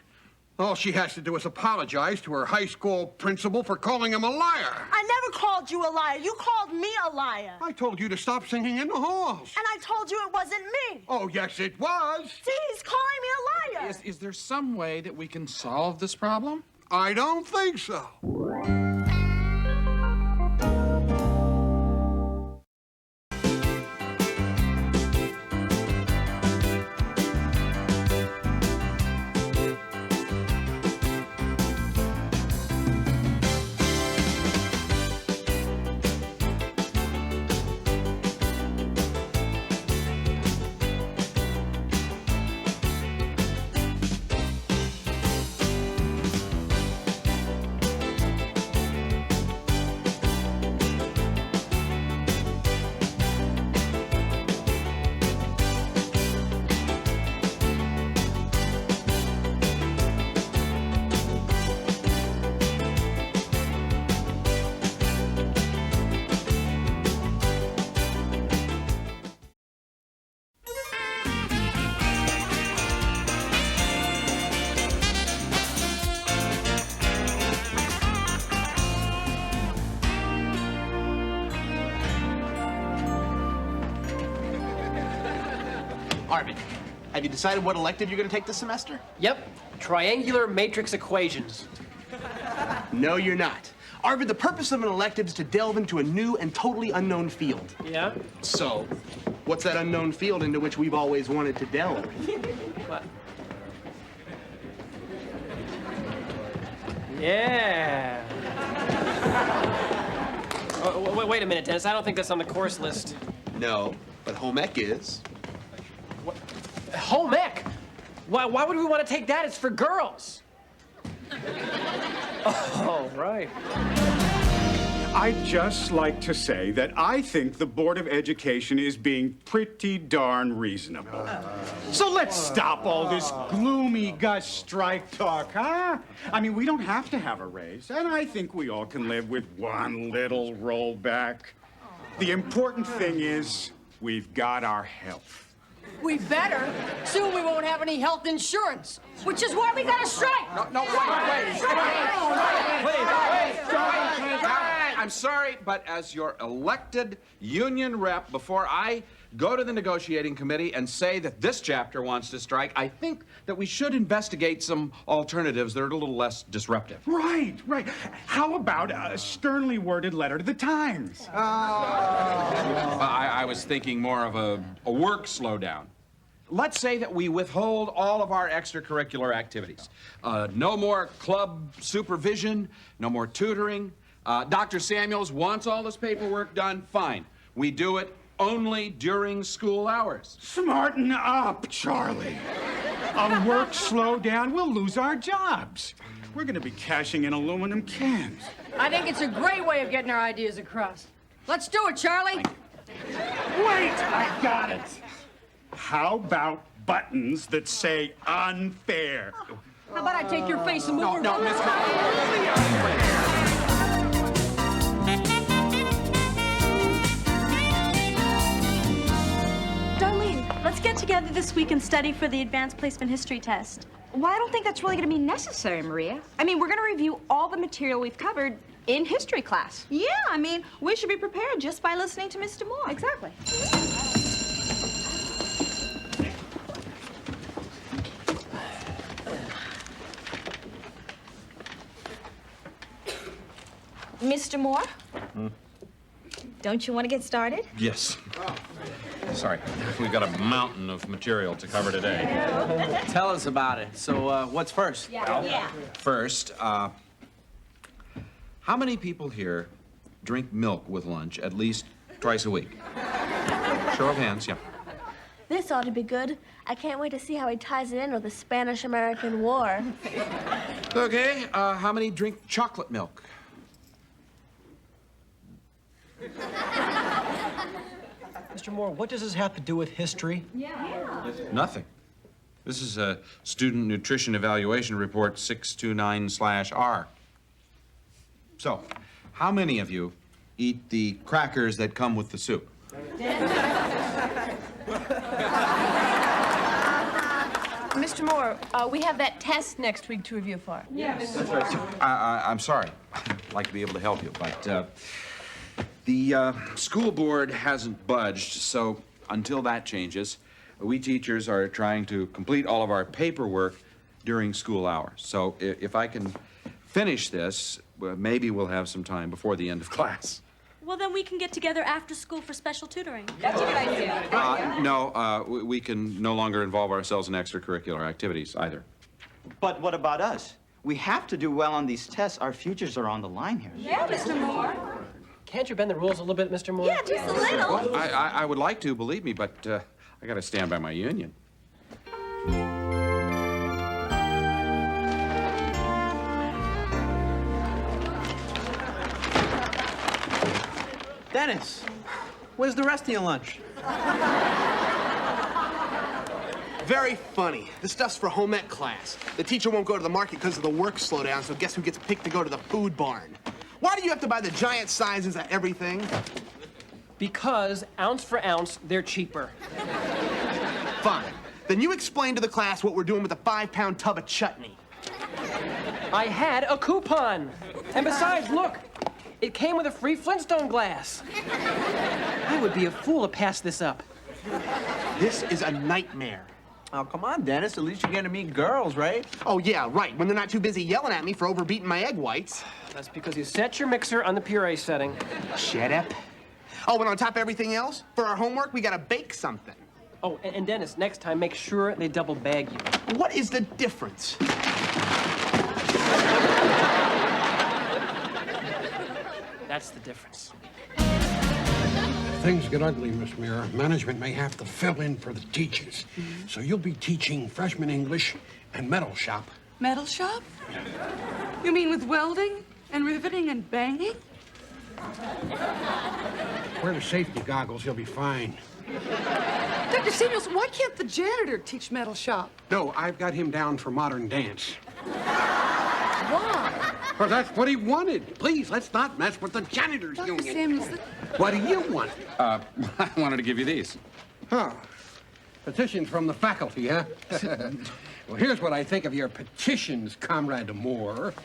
Speaker 14: All she has to do is apologize to her high school principal for calling him a liar.
Speaker 16: I never called you a liar. You called me a liar.
Speaker 14: I told you to stop singing in the halls.
Speaker 16: And I told you it wasn't me.
Speaker 14: Oh, yes, it was.
Speaker 16: See, he's calling me a liar.
Speaker 6: Is there some way that we can solve this problem?
Speaker 14: I don't think so.
Speaker 1: Arvid, have you decided what elective you're going to take this semester?
Speaker 3: Yep, triangular matrix equations.
Speaker 1: No, you're not. Arvid, the purpose of an elective is to delve into a new and totally unknown field.
Speaker 3: Yeah?
Speaker 1: So, what's that unknown field into which we've always wanted to delve?
Speaker 3: What? Yeah. Oh, wait a minute, Dennis. I don't think that's on the course list.
Speaker 1: No, but home ec is.
Speaker 3: What? Home ec? Why would we want to take that? It's for girls. Oh, right.
Speaker 19: I'd just like to say that I think the Board of Education is being pretty darn reasonable. So let's stop all this gloomy Gus strike talk, huh? I mean, we don't have to have a raise, and I think we all can live with one little rollback. The important thing is we've got our health.
Speaker 15: We better. Soon we won't have any health insurance, which is why we got to strike.
Speaker 6: No, wait. I'm sorry, but as your elected union rep, before I go to the negotiating committee and say that this chapter wants to strike, I think that we should investigate some alternatives that are a little less disruptive.
Speaker 19: Right. How about a sternly worded letter to the Times?
Speaker 6: I was thinking more of a work slowdown. Let's say that we withhold all of our extracurricular activities. No more club supervision, no more tutoring. Dr. Samuels wants all this paperwork done, fine. We do it only during school hours.
Speaker 19: Smarten up, Charlie. A work slowdown, we'll lose our jobs. We're going to be cashing in aluminum cans.
Speaker 15: I think it's a great way of getting our ideas across. Let's do it, Charlie.
Speaker 19: Wait, I got it. How about buttons that say unfair?
Speaker 15: How about I take your face and move
Speaker 6: No, Miss.
Speaker 16: Darlene, let's get together this week and study for the advanced placement history test.
Speaker 7: Well, I don't think that's really going to be necessary, Maria. I mean, we're going to review all the material we've covered in history class.
Speaker 20: Yeah, I mean, we should be prepared just by listening to Mr. Moore.
Speaker 7: Exactly.
Speaker 20: Mr. Moore, don't you want to get started?
Speaker 6: Yes. Sorry, we've got a mountain of material to cover today.
Speaker 8: Tell us about it. So, what's first?
Speaker 6: First, how many people here drink milk with lunch at least twice a week? Show of hands, yeah.
Speaker 4: This ought to be good. I can't wait to see how he ties it in with the Spanish-American War.
Speaker 6: Okay, how many drink chocolate milk?
Speaker 11: Mr. Moore, what does this have to do with history?
Speaker 6: Nothing. This is a Student Nutrition Evaluation Report 629/R. So, how many of you eat the crackers that come with the soup?
Speaker 17: Mr. Moore, we have that test next week to review for.
Speaker 6: Yes. That's right. I'm sorry. I'd like to be able to help you, but the school board hasn't budged, so until that changes, we teachers are trying to complete all of our paperwork during school hours. So if I can finish this, maybe we'll have some time before the end of class.
Speaker 16: Well, then we can get together after school for special tutoring.
Speaker 20: That's a good idea.
Speaker 6: No, we can no longer involve ourselves in extracurricular activities either.
Speaker 18: But what about us? We have to do well on these tests. Our futures are on the line here.
Speaker 20: Yeah, Mr. Moore.
Speaker 3: Can't you bend the rules a little bit, Mr. Moore?
Speaker 20: Yeah, just a little.
Speaker 6: I would like to, believe me, but I got to stand by my union.
Speaker 1: Dennis, where's the rest of your lunch? Very funny. This stuff's for home ec class. The teacher won't go to the market because of the work slowdown, so guess who gets picked to go to the food barn? Why do you have to buy the giant sizes of everything?
Speaker 3: Because, ounce for ounce, they're cheaper.
Speaker 1: Fine. Then you explain to the class what we're doing with a 5-pound tub of chutney.
Speaker 3: I had a coupon. And besides, look, it came with a free Flintstone glass. I would be a fool to pass this up.
Speaker 1: This is a nightmare.
Speaker 8: Oh, come on, Dennis. At least you're getting to meet girls, right?
Speaker 1: Oh, yeah, right. When they're not too busy yelling at me for overbeating my egg whites.
Speaker 3: That's because you set your mixer on the puree setting.
Speaker 1: Shut up. Oh, and on top of everything else, for our homework, we gotta bake something.
Speaker 3: Oh, and Dennis, next time, make sure they double bag you.
Speaker 1: What is the difference?
Speaker 3: That's the difference.
Speaker 14: Things get ugly, Miss Mira. Management may have to fill in for the teachers. So you'll be teaching freshman English and metal shop.
Speaker 12: Metal shop? You mean with welding and riveting and banging?
Speaker 14: Wear the safety goggles, you'll be fine.
Speaker 12: Dr. Samuels, why can't the janitor teach metal shop?
Speaker 14: No, I've got him down for modern dance.
Speaker 12: Why?
Speaker 14: Well, that's what he wanted. Please, let's not mess with the janitors
Speaker 12: Dr.
Speaker 14: union.
Speaker 12: Samuels,
Speaker 14: What do you want?
Speaker 6: I wanted to give you these.
Speaker 14: Huh. Petitions from the faculty, huh? Well, here's what I think of your petitions, Comrade Moore.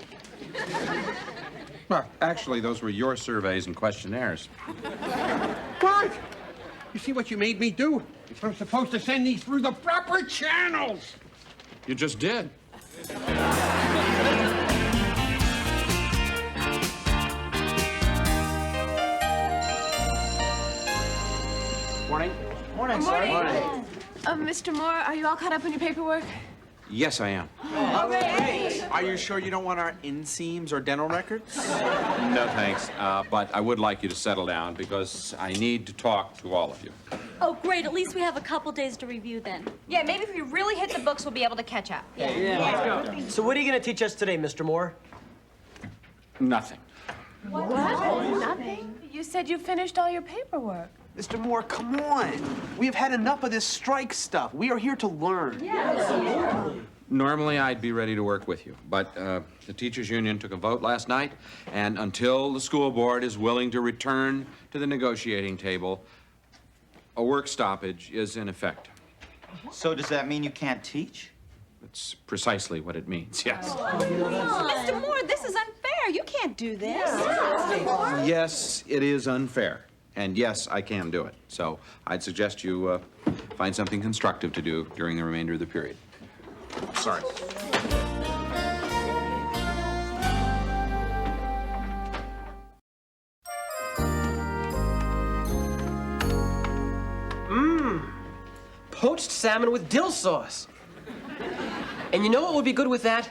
Speaker 6: Well, actually, those were your surveys and questionnaires.
Speaker 14: What? You see what you made me do? I'm supposed to send these through the proper channels.
Speaker 6: You just did.
Speaker 3: Morning.
Speaker 8: Morning, sir.
Speaker 17: Morning. Mr. Moore, are you all caught up on your paperwork?
Speaker 6: Yes, I am.
Speaker 8: Are you sure you don't want our inseams or dental records?
Speaker 6: No, thanks. But I would like you to settle down because I need to talk to all of you.
Speaker 4: Oh, great. At least we have a couple days to review then.
Speaker 20: Yeah, maybe if we really hit the books, we'll be able to catch up.
Speaker 3: Yeah, let's go.
Speaker 11: So what are you going to teach us today, Mr. Moore?
Speaker 6: Nothing.
Speaker 17: What? Nothing. You said you finished all your paperwork.
Speaker 1: Mr. Moore, come on. We have had enough of this strike stuff. We are here to learn.
Speaker 6: Normally, I'd be ready to work with you, but the teachers' union took a vote last night, and until the school board is willing to return to the negotiating table, a work stoppage is in effect.
Speaker 18: So does that mean you can't teach?
Speaker 6: That's precisely what it means, yes.
Speaker 20: Mr. Moore, this is unfair. You can't do this.
Speaker 6: Yes, it is unfair. And yes, I can do it. So I'd suggest you find something constructive to do during the remainder of the period. Sorry.
Speaker 3: Poached salmon with dill sauce. And you know what would be good with that?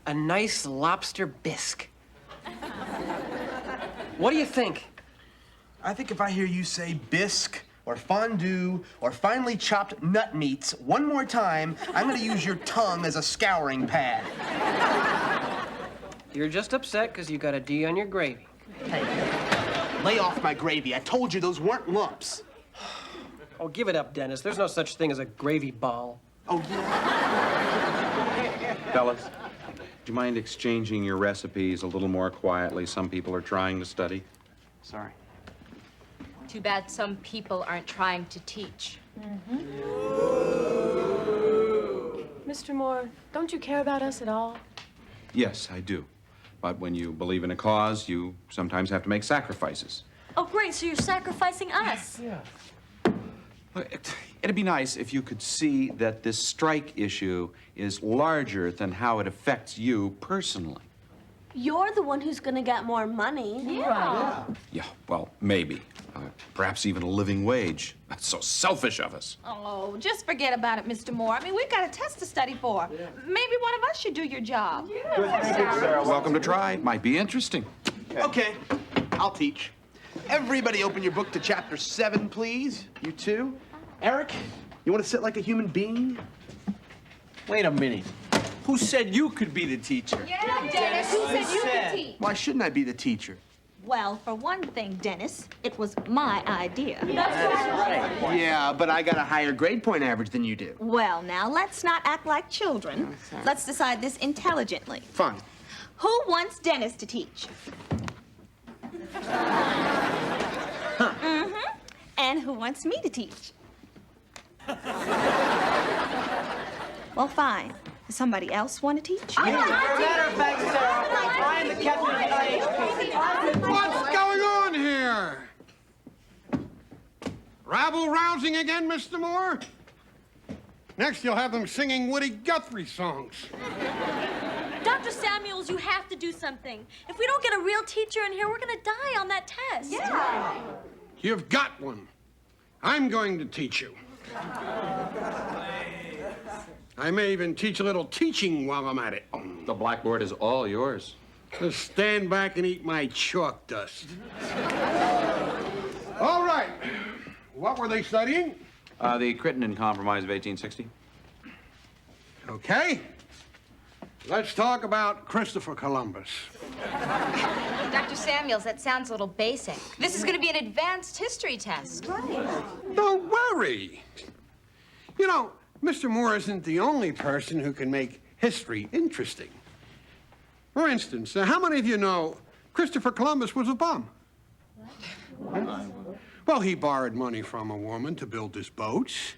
Speaker 3: A nice lobster bisque. What do you think?
Speaker 1: I think if I hear you say bisque or fondue or finely chopped nut meats one more time, I'm gonna use your tongue as a scouring pad.
Speaker 3: You're just upset because you got a D on your gravy.
Speaker 1: Hey, lay off my gravy. I told you those weren't lumps.
Speaker 3: Oh, give it up, Dennis. There's no such thing as a gravy ball.
Speaker 1: Oh, yeah.
Speaker 6: Fellas, do you mind exchanging your recipes a little more quietly? Some people are trying to study.
Speaker 3: Sorry.
Speaker 7: Too bad some people aren't trying to teach.
Speaker 17: Mr. Moore, don't you care about us at all?
Speaker 6: Yes, I do. But when you believe in a cause, you sometimes have to make sacrifices.
Speaker 4: Oh, great. So you're sacrificing us.
Speaker 3: Yeah.
Speaker 6: It'd be nice if you could see that this strike issue is larger than how it affects you personally.
Speaker 4: You're the one who's gonna get more money.
Speaker 17: Yeah.
Speaker 6: Yeah, well, maybe. Perhaps even a living wage. That's so selfish of us.
Speaker 20: Oh, just forget about it, Mr. Moore. I mean, we've got a test to study for. Maybe one of us should do your job.
Speaker 6: Welcome to try. Might be interesting.
Speaker 1: Okay, I'll teach. Everybody open your book to chapter 7, please. You too. Eric, you want to sit like a human being?
Speaker 8: Wait a minute. Who said you could be the teacher?
Speaker 20: Yeah, Dennis, who said you could teach?
Speaker 1: Why shouldn't I be the teacher?
Speaker 20: Well, for one thing, Dennis, it was my idea.
Speaker 1: Yeah, but I got a higher grade point average than you do.
Speaker 20: Well, now, let's not act like children. Let's decide this intelligently.
Speaker 1: Fine.
Speaker 20: Who wants Dennis to teach? And who wants me to teach? Well, fine. Does somebody else want to teach?
Speaker 11: Matter of fact, Sarah, Brian the captain of the IHP.
Speaker 14: What's going on here? Rabble-rousing again, Mr. Moore? Next, you'll have them singing Woody Guthrie songs.
Speaker 16: Dr. Samuels, you have to do something. If we don't get a real teacher in here, we're gonna die on that test.
Speaker 14: Yeah. You've got one. I'm going to teach you. I may even teach a little teaching while I'm at it.
Speaker 6: The blackboard is all yours.
Speaker 14: Just stand back and eat my chalk dust. All right. What were they studying?
Speaker 6: The Crittenden Compromise of 1860.
Speaker 14: Okay. Let's talk about Christopher Columbus.
Speaker 7: Dr. Samuels, that sounds a little basic. This is going to be an advanced history test.
Speaker 14: Don't worry. You know, Mr. Moore isn't the only person who can make history interesting. For instance, how many of you know Christopher Columbus was a bum? Well, he borrowed money from a woman to build his boats.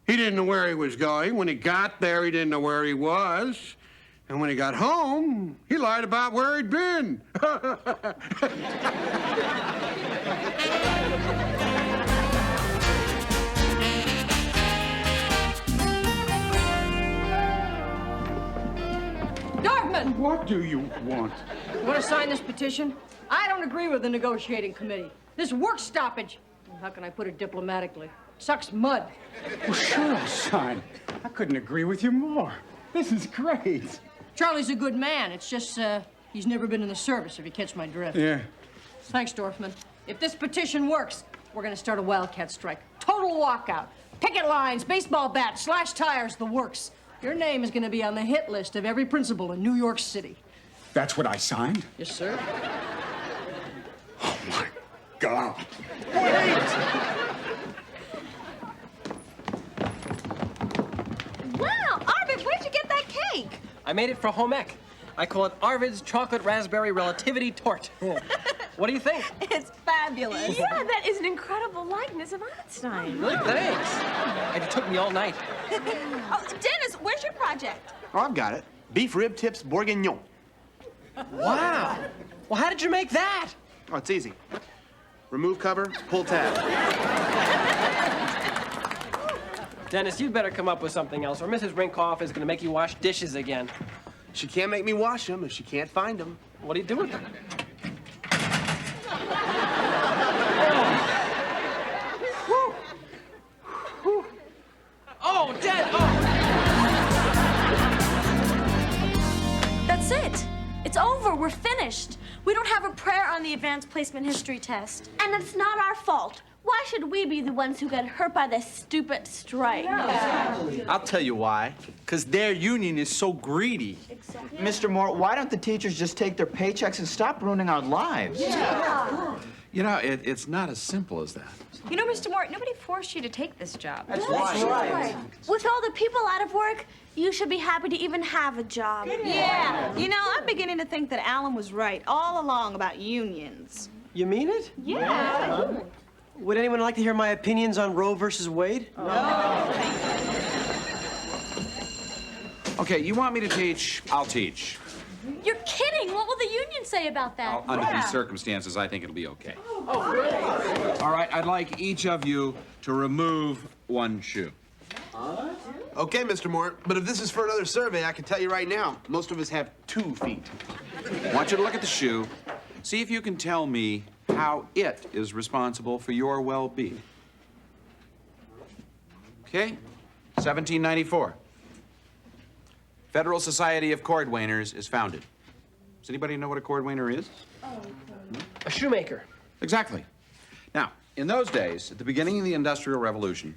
Speaker 14: He didn't know where he was going. When he got there, he didn't know where he was. And when he got home, he lied about where he'd been.
Speaker 12: Dorfman!
Speaker 19: What do you want?
Speaker 21: You want to sign this petition? I don't agree with the negotiating committee. This work stoppage, how can I put it diplomatically, sucks mud.
Speaker 19: Well, sure I'll sign. I couldn't agree with you more. This is great.
Speaker 21: Charlie's a good man. It's just, he's never been in the service, if you catch my drift.
Speaker 19: Yeah.
Speaker 21: Thanks, Dorfman. If this petition works, we're gonna start a wildcat strike. Total walkout. Picket lines, baseball bats, slash tires, the works. Your name is gonna be on the hit list of every principal in New York City.
Speaker 19: That's what I signed?
Speaker 21: Yes, sir.
Speaker 19: Oh, my God.
Speaker 17: Wow, Arvid, where'd you get that cake?
Speaker 3: I made it for home ec. I call it Arvid's Chocolate Raspberry Relativity Tort. What do you think?
Speaker 17: It's fabulous. Yeah, that is an incredible likeness of Einstein.
Speaker 3: Really? Thanks. And it took me all night.
Speaker 17: Oh, Dennis, where's your project?
Speaker 1: Oh, I've got it. Beef rib tips bourguignon.
Speaker 3: Wow. Well, how did you make that?
Speaker 1: Oh, it's easy. Remove cover, pull tab.
Speaker 3: Dennis, you'd better come up with something else, or Mrs. Rinkoff is going to make you wash dishes again.
Speaker 1: She can't make me wash them if she can't find them.
Speaker 3: What do you do with them? Oh, Dad! Oh!
Speaker 16: That's it. It's over. We're finished. We don't have a prayer on the advanced placement history test.
Speaker 4: And it's not our fault. Why should we be the ones who get hurt by this stupid strike?
Speaker 8: I'll tell you why. Because their union is so greedy.
Speaker 4: Exactly.
Speaker 18: Mr. Moore, why don't the teachers just take their paychecks and stop ruining our lives?
Speaker 6: You know, it's not as simple as that.
Speaker 7: You know, Mr. Moore, nobody forced you to take this job.
Speaker 4: That's right. With all the people out of work, you should be happy to even have a job.
Speaker 20: Yeah. You know, I'm beginning to think that Alan was right all along about unions.
Speaker 11: You mean it?
Speaker 20: Yeah.
Speaker 11: Would anyone like to hear my opinions on Roe versus Wade?
Speaker 6: Okay, you want me to teach? I'll teach.
Speaker 16: You're kidding. What will the union say about that?
Speaker 6: Under these circumstances, I think it'll be okay. All right, I'd like each of you to remove one shoe.
Speaker 1: Okay, Mr. Moore, but if this is for another survey, I can tell you right now, most of us have 2 feet.
Speaker 6: I want you to look at the shoe. See if you can tell me how it is responsible for your well-being. Okay, 1794. Federal Society of Cordwainers is founded. Does anybody know what a cordwainer is?
Speaker 3: A shoemaker.
Speaker 6: Exactly. Now, in those days, at the beginning of the Industrial Revolution,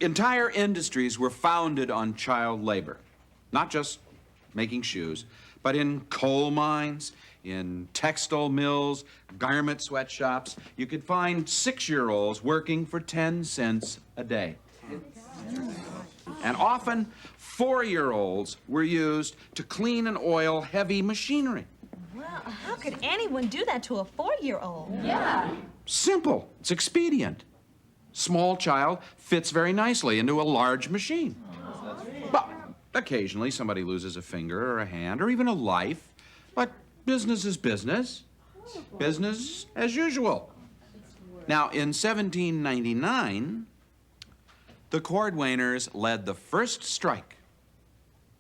Speaker 6: entire industries were founded on child labor. Not just making shoes, but in coal mines, in textile mills, garment sweatshops. You could find 6-year-olds working for 10 cents a day. And often, 4-year-olds were used to clean and oil heavy machinery.
Speaker 20: Well, how could anyone do that to a 4-year-old?
Speaker 21: Yeah.
Speaker 6: Simple. It's expedient. Small child fits very nicely into a large machine. But occasionally somebody loses a finger or a hand or even a life. But business is business. Business as usual. Now, in 1799, the Cordwainers led the first strike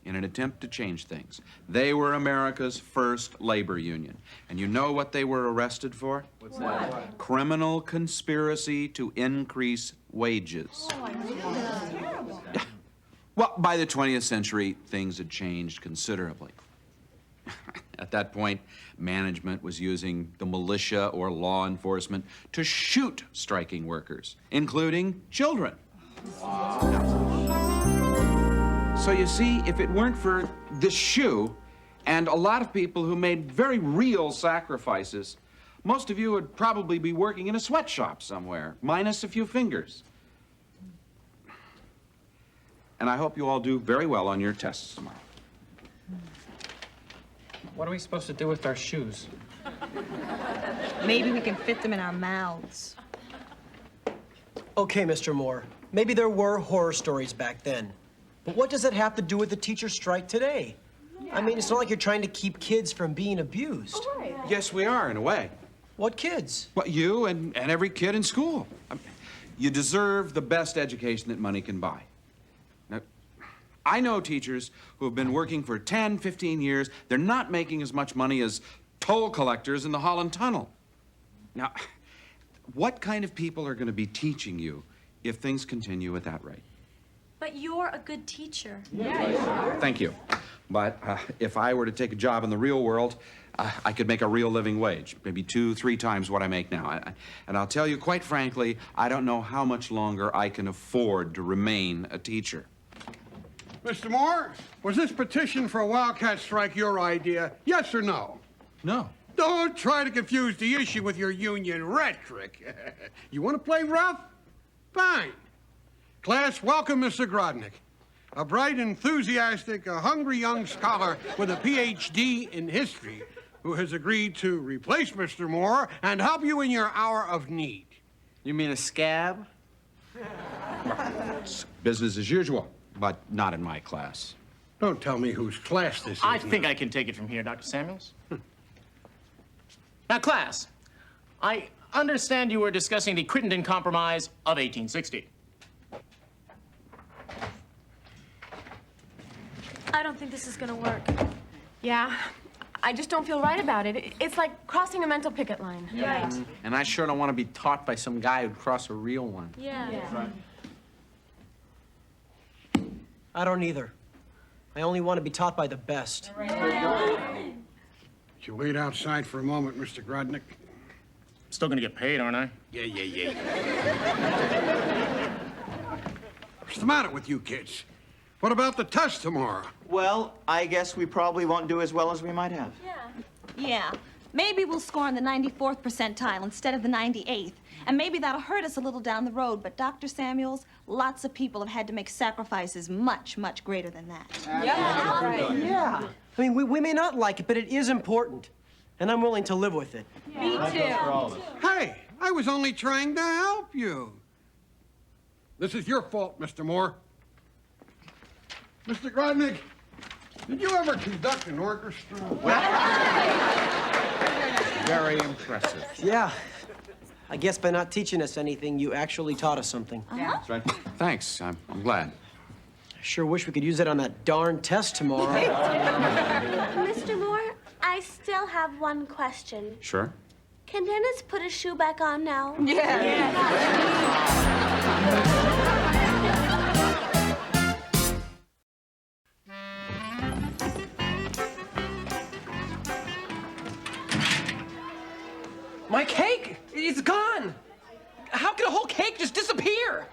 Speaker 6: in an attempt to change things. They were America's first labor union. And you know what they were arrested for?
Speaker 3: What's that?
Speaker 6: Criminal conspiracy to increase wages. Well, by the 20th century, things had changed considerably. At that point, management was using the militia or law enforcement to shoot striking workers, including children. So you see, if it weren't for this shoe and a lot of people who made very real sacrifices, most of you would probably be working in a sweatshop somewhere, minus a few fingers. And I hope you all do very well on your tests tomorrow.
Speaker 3: What are we supposed to do with our shoes?
Speaker 20: Maybe we can fit them in our mouths.
Speaker 11: Okay, Mr. Moore. Maybe there were horror stories back then. But what does that have to do with the teacher strike today? I mean, it's not like you're trying to keep kids from being abused.
Speaker 6: Yes, we are, in a way.
Speaker 11: What kids?
Speaker 6: Well, you and every kid in school. I mean, you deserve the best education that money can buy. Now, I know teachers who have been working for 10, 15 years. They're not making as much money as toll collectors in the Holland Tunnel. Now, what kind of people are going to be teaching you if things continue at that rate?
Speaker 16: But you're a good teacher.
Speaker 6: Thank you. But if I were to take a job in the real world, I could make a real living wage, maybe 2, 3 times what I make now. And I'll tell you, quite frankly, I don't know how much longer I can afford to remain a teacher.
Speaker 14: Mr. Moore, was this petition for a wildcat strike your idea? Yes or no?
Speaker 6: No.
Speaker 14: Don't try to confuse the issue with your union rhetoric. You want to play rough? Fine. Class, welcome Mr. Grodnick. A bright, enthusiastic, hungry young scholar with a PhD in history who has agreed to replace Mr. Moore and help you in your hour of need.
Speaker 8: You mean a scab?
Speaker 6: It's business as usual, but not in my class.
Speaker 14: Don't tell me whose class this is.
Speaker 5: I think I can take it from here, Dr. Samuels. Now, class, I understand you were discussing the Crittenden Compromise of 1860.
Speaker 16: I don't think this is gonna work.
Speaker 17: Yeah, I just don't feel right about it. It's like crossing a mental picket line.
Speaker 16: Right.
Speaker 8: And I sure don't want to be taught by some guy who'd cross a real one.
Speaker 16: Yeah.
Speaker 11: I don't either. I only want to be taught by the best.
Speaker 14: Would you wait outside for a moment, Mr. Grodnick?
Speaker 5: Still gonna get paid, aren't I?
Speaker 14: Yeah. What's the matter with you kids? What about the test tomorrow?
Speaker 18: Well, I guess we probably won't do as well as we might have.
Speaker 20: Yeah. Maybe we'll score on the 94th percentile instead of the 98th. And maybe that'll hurt us a little down the road. But Dr. Samuels, lots of people have had to make sacrifices much, much greater than that.
Speaker 11: Yeah. I mean, we may not like it, but it is important. And I'm willing to live with it.
Speaker 20: Me too.
Speaker 14: Hey, I was only trying to help you. This is your fault, Mr. Moore. Mr. Grodnick, did you ever conduct an orchestra?
Speaker 6: Very impressive.
Speaker 11: Yeah. I guess by not teaching us anything, you actually taught us something.
Speaker 6: That's right. Thanks. I'm glad.
Speaker 11: I sure wish we could use it on that darn test tomorrow.
Speaker 4: Mr. Moore, I still have one question.
Speaker 6: Sure.
Speaker 4: Can Dennis put his shoe back on now?
Speaker 3: My cake! It's gone! How could a whole cake just disappear?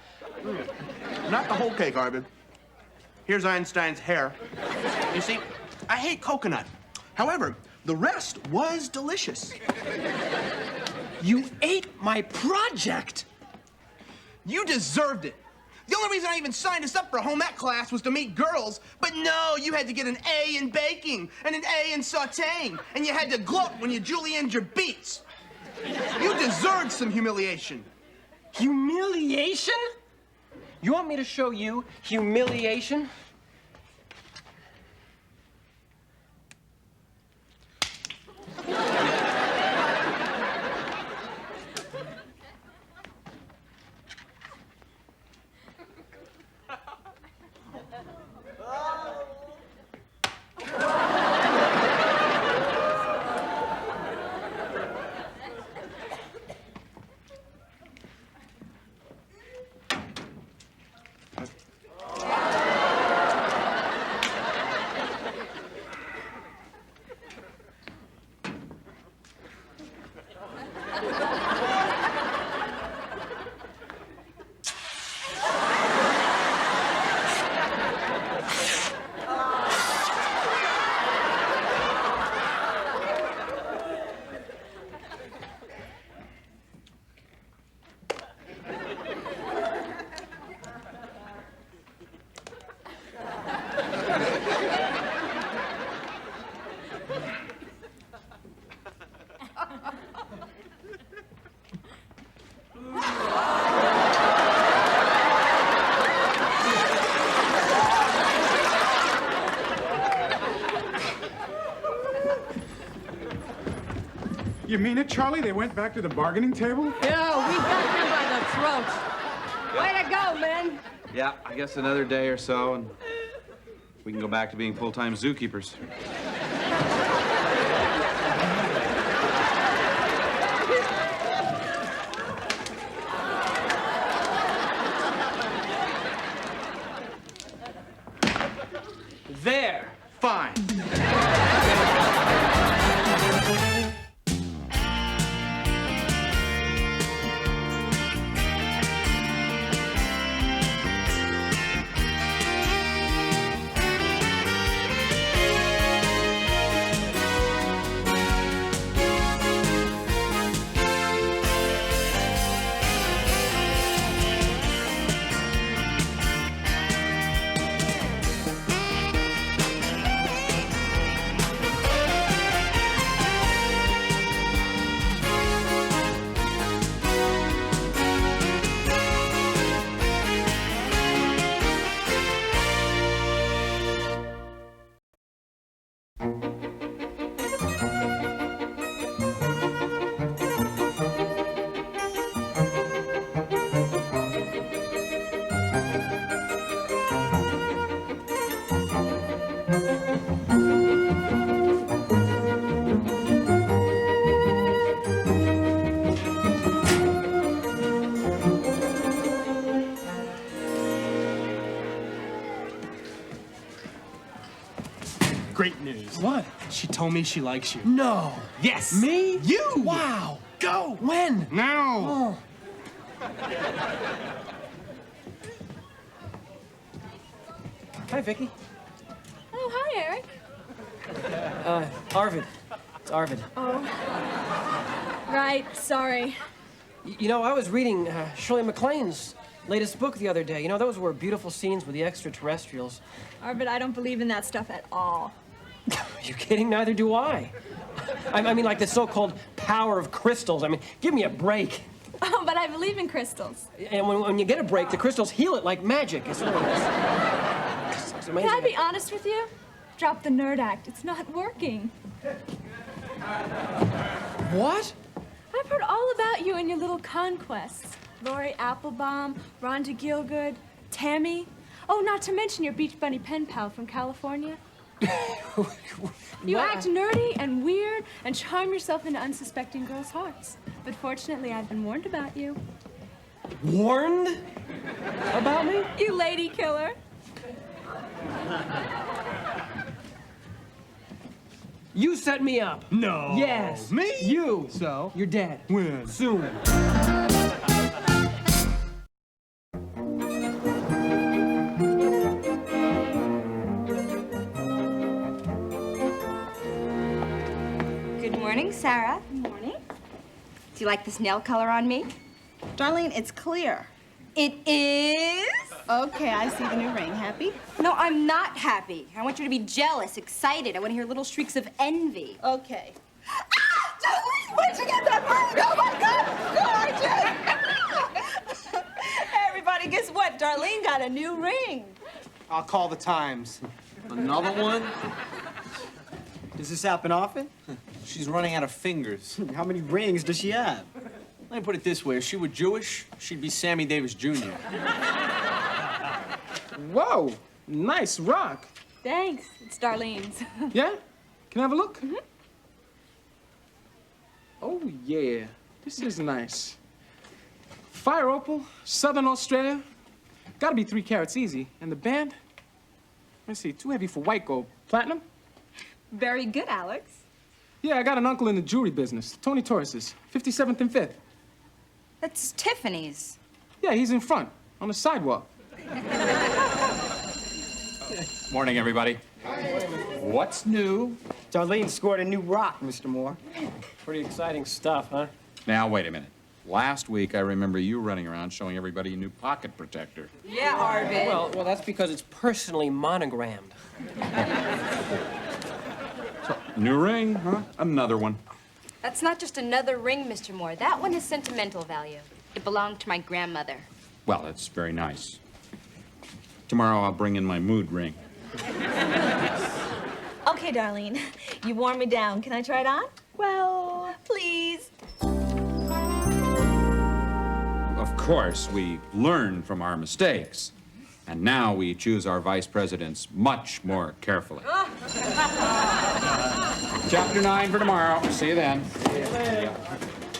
Speaker 1: Not the whole cake, Arvid. Here's Einstein's hair. You see, I hate coconut. However, the rest was delicious.
Speaker 3: You ate my project!
Speaker 1: You deserved it. The only reason I even signed us up for a home ec class was to meet girls, but no, you had to get an A in baking and an A in sautéing, and you had to gloat when you julienned your beets. You deserved some humiliation.
Speaker 3: Humiliation? You want me to show you humiliation?
Speaker 19: You mean it, Charlie? They went back to the bargaining table?
Speaker 21: Yeah, we got them by the throat. Way to go, men.
Speaker 6: Yeah, I guess another day or so, and we can go back to being full-time zookeepers.
Speaker 3: There.
Speaker 6: Fine.
Speaker 1: Great news.
Speaker 3: What?
Speaker 1: She told me she likes you.
Speaker 3: No.
Speaker 1: Yes.
Speaker 3: Me?
Speaker 1: You.
Speaker 3: Wow.
Speaker 1: Go.
Speaker 3: When?
Speaker 1: Now.
Speaker 3: Oh. Hi, Vicky.
Speaker 17: Oh, hi, Eric.
Speaker 3: Arvid. It's Arvid.
Speaker 17: Oh. Right, sorry.
Speaker 3: You know, I was reading Shirley MacLaine's latest book the other day. You know, those were beautiful scenes with the extraterrestrials.
Speaker 17: Arvid, I don't believe in that stuff at all.
Speaker 3: You kidding? Neither do I. I mean, like the so-called power of crystals. I mean, give me a break.
Speaker 17: Oh, but I believe in crystals.
Speaker 3: And when you get a break, the crystals heal it like magic. It's amazing.
Speaker 17: Can I be honest with you? Drop the nerd act. It's not working.
Speaker 3: What?
Speaker 17: I've heard all about you and your little conquests. Lori Applebaum, Rhonda Gielgud, Tammy. Oh, not to mention your Beach Bunny pen pal from California. You act nerdy and weird and charm yourself into unsuspecting girls' hearts. But fortunately, I've been warned about you.
Speaker 3: Warned? About me?
Speaker 17: You lady killer.
Speaker 3: You set me up.
Speaker 1: No.
Speaker 3: Yes.
Speaker 1: Me?
Speaker 3: You.
Speaker 1: So?
Speaker 3: You're dead.
Speaker 1: When?
Speaker 3: Soon.
Speaker 7: Good morning, Sarah. Good morning. Do you like this nail color on me?
Speaker 20: Darlene, it's clear.
Speaker 7: It is?
Speaker 20: Okay, I see the new ring. Happy?
Speaker 7: No, I'm not happy. I want you to be jealous, excited. I want to hear little shrieks of envy.
Speaker 20: Okay.
Speaker 7: Ah! Darlene, where'd you get that ring? Oh, my God!
Speaker 20: Gorgeous! Everybody, guess what? Darlene got a new ring.
Speaker 13: I'll call the Times. Another one? Does this happen often? She's running out of fingers. How many rings does she have? Let me put it this way. If she were Jewish, she'd be Sammy Davis Jr.
Speaker 3: Whoa. Nice rock.
Speaker 17: Thanks. It's Darlene's.
Speaker 3: Yeah? Can I have a look?
Speaker 17: Mm-hmm.
Speaker 3: Oh, yeah. This is nice. Fire opal, Southern Australia. Gotta be 3 carats easy. And the band? Let's see, too heavy for white gold. Platinum?
Speaker 20: Very good, Alex.
Speaker 3: Yeah, I got an uncle in the jewelry business. Tony Torres's, 57th and 5th.
Speaker 7: That's Tiffany's.
Speaker 3: Yeah, he's in front, on the sidewalk.
Speaker 6: Morning, everybody. What's new?
Speaker 13: Darlene scored a new rock, Mr. Moore.
Speaker 3: Pretty exciting stuff, huh?
Speaker 6: Now, wait a minute. Last week, I remember you running around showing everybody a new pocket protector.
Speaker 7: Yeah, Arvid.
Speaker 3: Well, that's because it's personally monogrammed.
Speaker 6: New ring, huh? Another one.
Speaker 7: That's not just another ring, Mr. Moore. That one has sentimental value. It belonged to my grandmother.
Speaker 6: Well, that's very nice. Tomorrow, I'll bring in my mood ring.
Speaker 20: Okay, Darlene, you wore me down. Can I try it on?
Speaker 17: Well,
Speaker 20: Please.
Speaker 6: Of course, we learn from our mistakes. And now we choose our vice presidents much more carefully. Chapter 9 for tomorrow. See you then.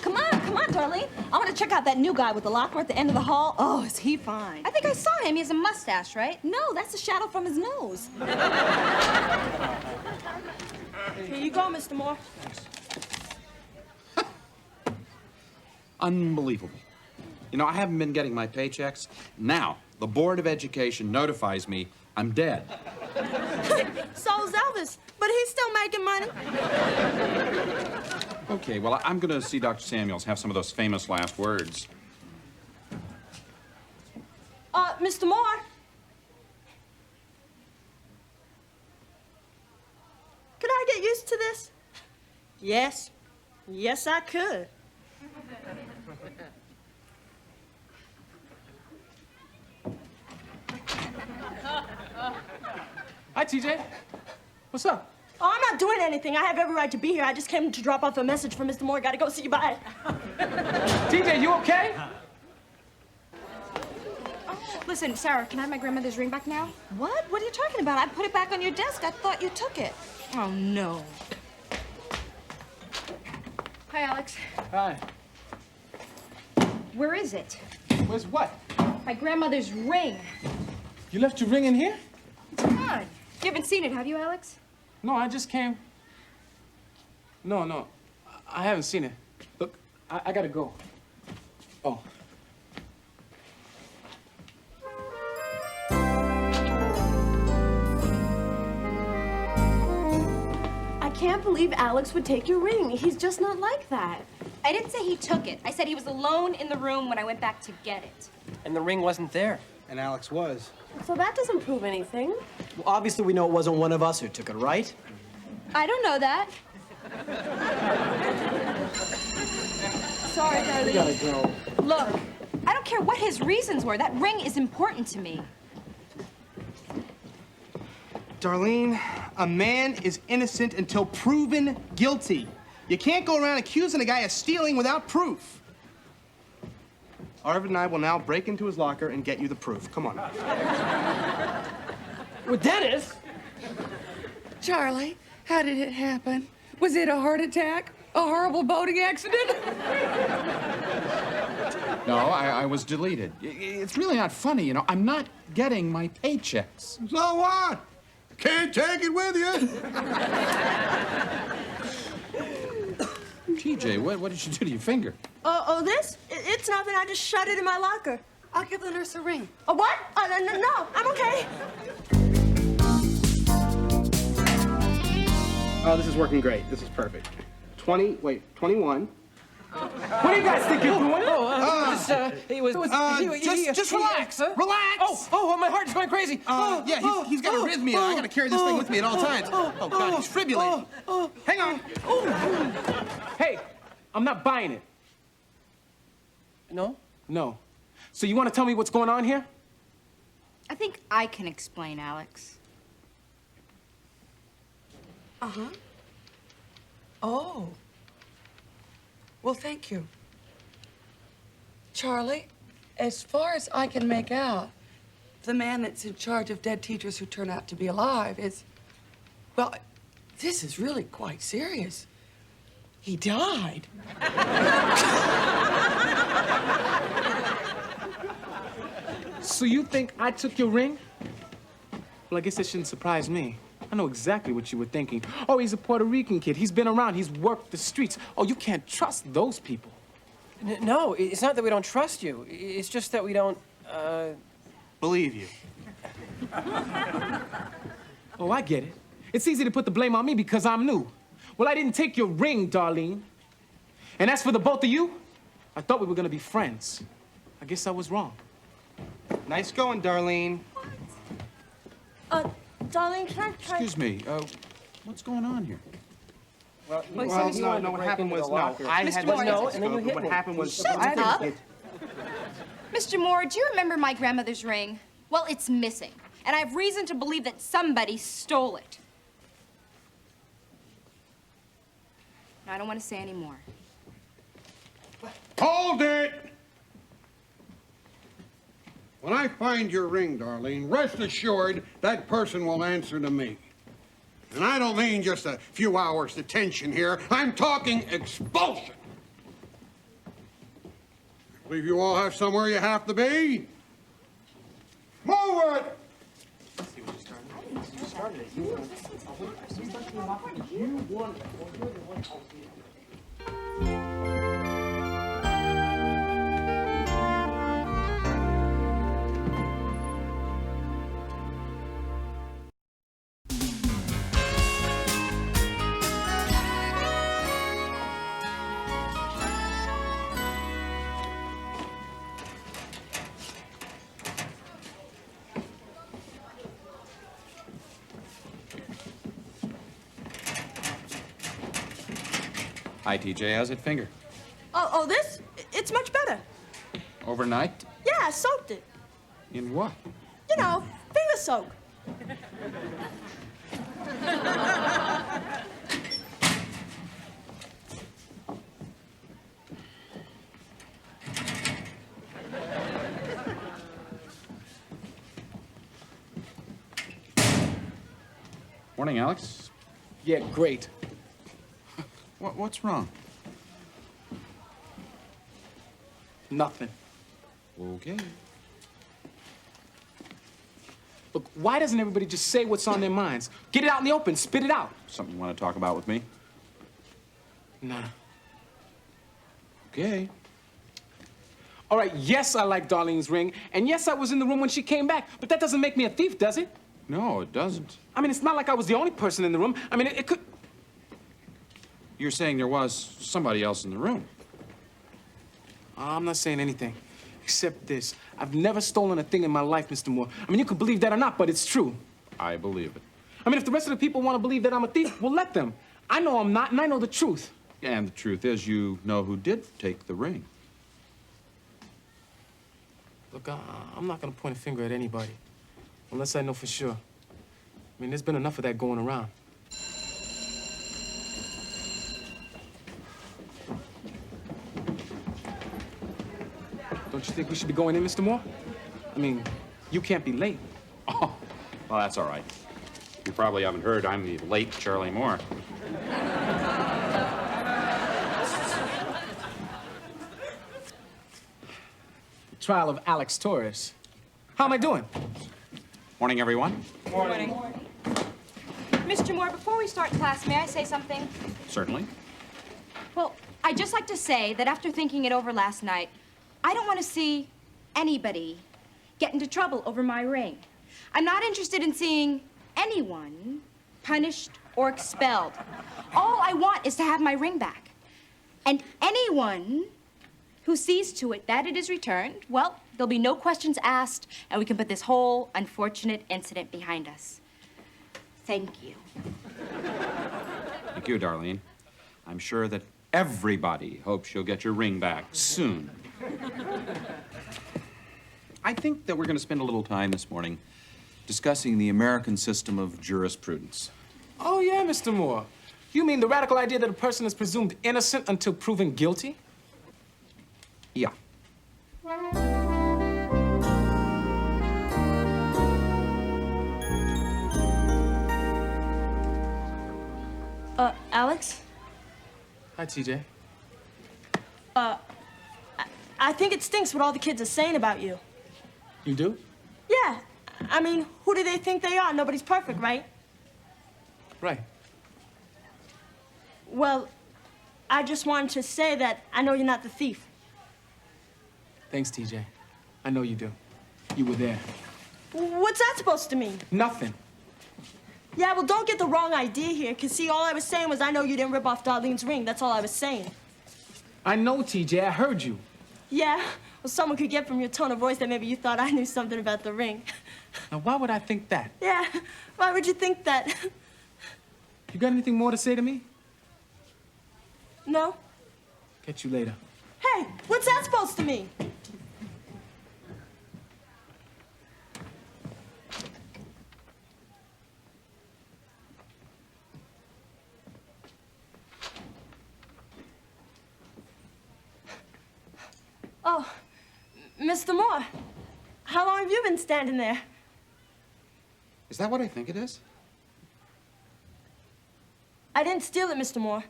Speaker 20: Come on, Darlene. I want to check out that new guy with the locker at the end of the hall. Oh, is he fine?
Speaker 7: I think I saw him. He has a mustache, right?
Speaker 20: No, that's a shadow from his nose.
Speaker 4: Here you go, Mr. Moore.
Speaker 6: Unbelievable. You know, I haven't been getting my paychecks. Now, the Board of Education notifies me I'm dead.
Speaker 4: So's Elvis, but he's still making money.
Speaker 6: Okay, well, I'm going to see Dr. Samuels, have some of those famous last words.
Speaker 4: Mr. Moore. Could I get used to this? Yes. Yes, I could.
Speaker 1: Hi, TJ. What's up?
Speaker 4: Oh, I'm not doing anything. I have every right to be here. I just came to drop off a message for Mr. Moore. Gotta go see you. Bye.
Speaker 1: TJ, you okay?
Speaker 7: Listen, Sarah, can I have my grandmother's ring back now?
Speaker 20: What? What are you talking about? I put it back on your desk. I thought you took it.
Speaker 7: Oh, no. Hi, Alex.
Speaker 1: Hi.
Speaker 7: Where is it?
Speaker 1: Where's what?
Speaker 7: My grandmother's ring.
Speaker 1: You left your ring in here?
Speaker 7: Come on. You haven't seen it, have you, Alex?
Speaker 1: No, I just came. No, I haven't seen it. Look, I gotta go. Oh.
Speaker 4: I can't believe Alex would take your ring. He's just not like that.
Speaker 7: I didn't say he took it. I said he was alone in the room when I went back to get it.
Speaker 3: And the ring wasn't there.
Speaker 11: And Alex was.
Speaker 4: So that doesn't prove anything.
Speaker 11: Well, obviously we know it wasn't one of us who took it, right?
Speaker 7: I don't know that.
Speaker 4: Sorry, darling.
Speaker 11: We gotta go.
Speaker 7: Look, I don't care what his reasons were. That ring is important to me.
Speaker 1: Darlene, a man is innocent until proven guilty. You can't go around accusing a guy of stealing without proof. Arvid and I will now break into his locker and get you the proof. Come on.
Speaker 12: Well, Dennis! Charlie, how did it happen? Was it a heart attack? A horrible boating accident?
Speaker 6: No, I was deleted. It's really not funny, you know. I'm not getting my paychecks.
Speaker 14: So what? Can't take it with you.
Speaker 6: TJ, what did you do to your finger?
Speaker 4: This? It's nothing. I just shut it in my locker.
Speaker 12: I'll give the nurse a ring.
Speaker 4: A what? No, I'm okay.
Speaker 1: Oh, this is working great. This is perfect. 21. What do you guys think you're doing?
Speaker 3: Just relax, huh?
Speaker 1: Relax!
Speaker 3: Oh, my heart's going crazy.
Speaker 1: He's got arrhythmia. I gotta carry this thing with me at all times. Oh, God, he's fibrillating. Hang on. Hey, I'm not buying it.
Speaker 3: No?
Speaker 1: No. So you want to tell me what's going on here?
Speaker 7: I think I can explain, Alex.
Speaker 12: Uh-huh. Oh. Well, thank you. Charlie, as far as I can make out, the man that's in charge of dead teachers who turn out to be alive is, well, this is really quite serious. He died.
Speaker 1: So you think I took your ring? Well, I guess it shouldn't surprise me. I know exactly what you were thinking. Oh, he's a Puerto Rican kid. He's been around. He's worked the streets. Oh, you can't trust those people.
Speaker 3: No, it's not that we don't trust you. It's just that we don't,
Speaker 1: Believe you. Oh, I get it. It's easy to put the blame on me because I'm new. Well, I didn't take your ring, Darlene. And as for the both of you, I thought we were gonna be friends. I guess I was wrong. Nice going, Darlene.
Speaker 4: Darlene, can I try?
Speaker 6: Excuse me, what's going on here?
Speaker 1: Well, no, what happened was, I had
Speaker 3: no, and then you hit
Speaker 1: what
Speaker 3: me.
Speaker 1: happened was...
Speaker 7: Shut up. Mr. Moore, do you remember my grandmother's ring? Well, it's missing, and I have reason to believe that somebody stole it. Now, I don't want to say any more.
Speaker 14: Hold it! When I find your ring, Darlene, rest assured that person will answer to me. And I don't mean just a few hours detention here. I'm talking expulsion. I believe you all have somewhere you have to be. Move it!
Speaker 6: Hi, TJ. How's it finger?
Speaker 10: Oh, this? It's much better.
Speaker 6: Overnight?
Speaker 10: Yeah, I soaked it.
Speaker 6: In what?
Speaker 10: You know, finger soak.
Speaker 6: Morning, Alex.
Speaker 22: Yeah, great.
Speaker 6: What's wrong?
Speaker 22: Nothing.
Speaker 6: Okay.
Speaker 22: Look, why doesn't everybody just say what's on their minds? Get it out in the open, spit it out.
Speaker 6: Something you want to talk about with me?
Speaker 22: Nah.
Speaker 6: Okay.
Speaker 22: All right, yes, I like Darlene's ring, and yes, I was in the room when she came back, but that doesn't make me a thief, does it?
Speaker 6: No, it doesn't.
Speaker 22: I mean, it's not like I was the only person in the room. I mean, it could...
Speaker 6: You're saying there was somebody else in the room.
Speaker 22: I'm not saying anything, except this. I've never stolen a thing in my life, Mr. Moore. I mean, you could believe that or not, but it's true.
Speaker 6: I believe it.
Speaker 22: I mean, if the rest of the people want to believe that I'm a thief, well, let them. I know I'm not, and I know the truth.
Speaker 6: And the truth is, you know who did take the ring.
Speaker 22: Look, I'm not going to point a finger at anybody, unless I know for sure. I mean, there's been enough of that going around. Don't you think we should be going in, Mr. Moore? I mean, you can't be late.
Speaker 6: Oh, well, that's all right. You probably haven't heard I'm the late Charlie Moore.
Speaker 22: The trial of Alex Torres. How am I doing?
Speaker 6: Morning, everyone.
Speaker 7: Morning. Mr. Moore, before we start class, may I say something?
Speaker 6: Certainly.
Speaker 7: Well, I'd just like to say that after thinking it over last night, I don't want to see anybody get into trouble over my ring. I'm not interested in seeing anyone punished or expelled. All I want is to have my ring back. And anyone who sees to it that it is returned, well, there'll be no questions asked, and we can put this whole unfortunate incident behind us. Thank you.
Speaker 6: Thank you, Darlene. I'm sure that everybody hopes you'll get your ring back soon. I think that we're going to spend a little time this morning discussing the American system of jurisprudence.
Speaker 22: Oh, yeah, Mr. Moore. You mean the radical idea that a person is presumed innocent until proven guilty?
Speaker 6: Yeah.
Speaker 10: Alex?
Speaker 22: Hi, TJ.
Speaker 10: I think it stinks what all the kids are saying about you.
Speaker 22: You do?
Speaker 10: Yeah. I mean, who do they think they are? Nobody's perfect, right?
Speaker 22: Right.
Speaker 10: Well, I just wanted to say that I know you're not the thief.
Speaker 22: Thanks, TJ. I know you do. You were there.
Speaker 10: What's that supposed to mean?
Speaker 22: Nothing.
Speaker 10: Yeah, well, don't get the wrong idea here, because, see, all I was saying was I know you didn't rip off Darlene's ring. That's all I was saying.
Speaker 22: I know, TJ. I heard you.
Speaker 10: Yeah? Well, someone could get from your tone of voice that maybe you thought I knew something about the ring.
Speaker 22: Now, why would I think that?
Speaker 10: Yeah, why would you think that?
Speaker 22: You got anything more to say to me?
Speaker 10: No?
Speaker 22: Catch you later.
Speaker 10: Hey, what's that supposed to mean? Mr. Moore, how long have you been standing there?
Speaker 6: Is that what I think it is?
Speaker 10: I didn't steal it, Mr. Moore.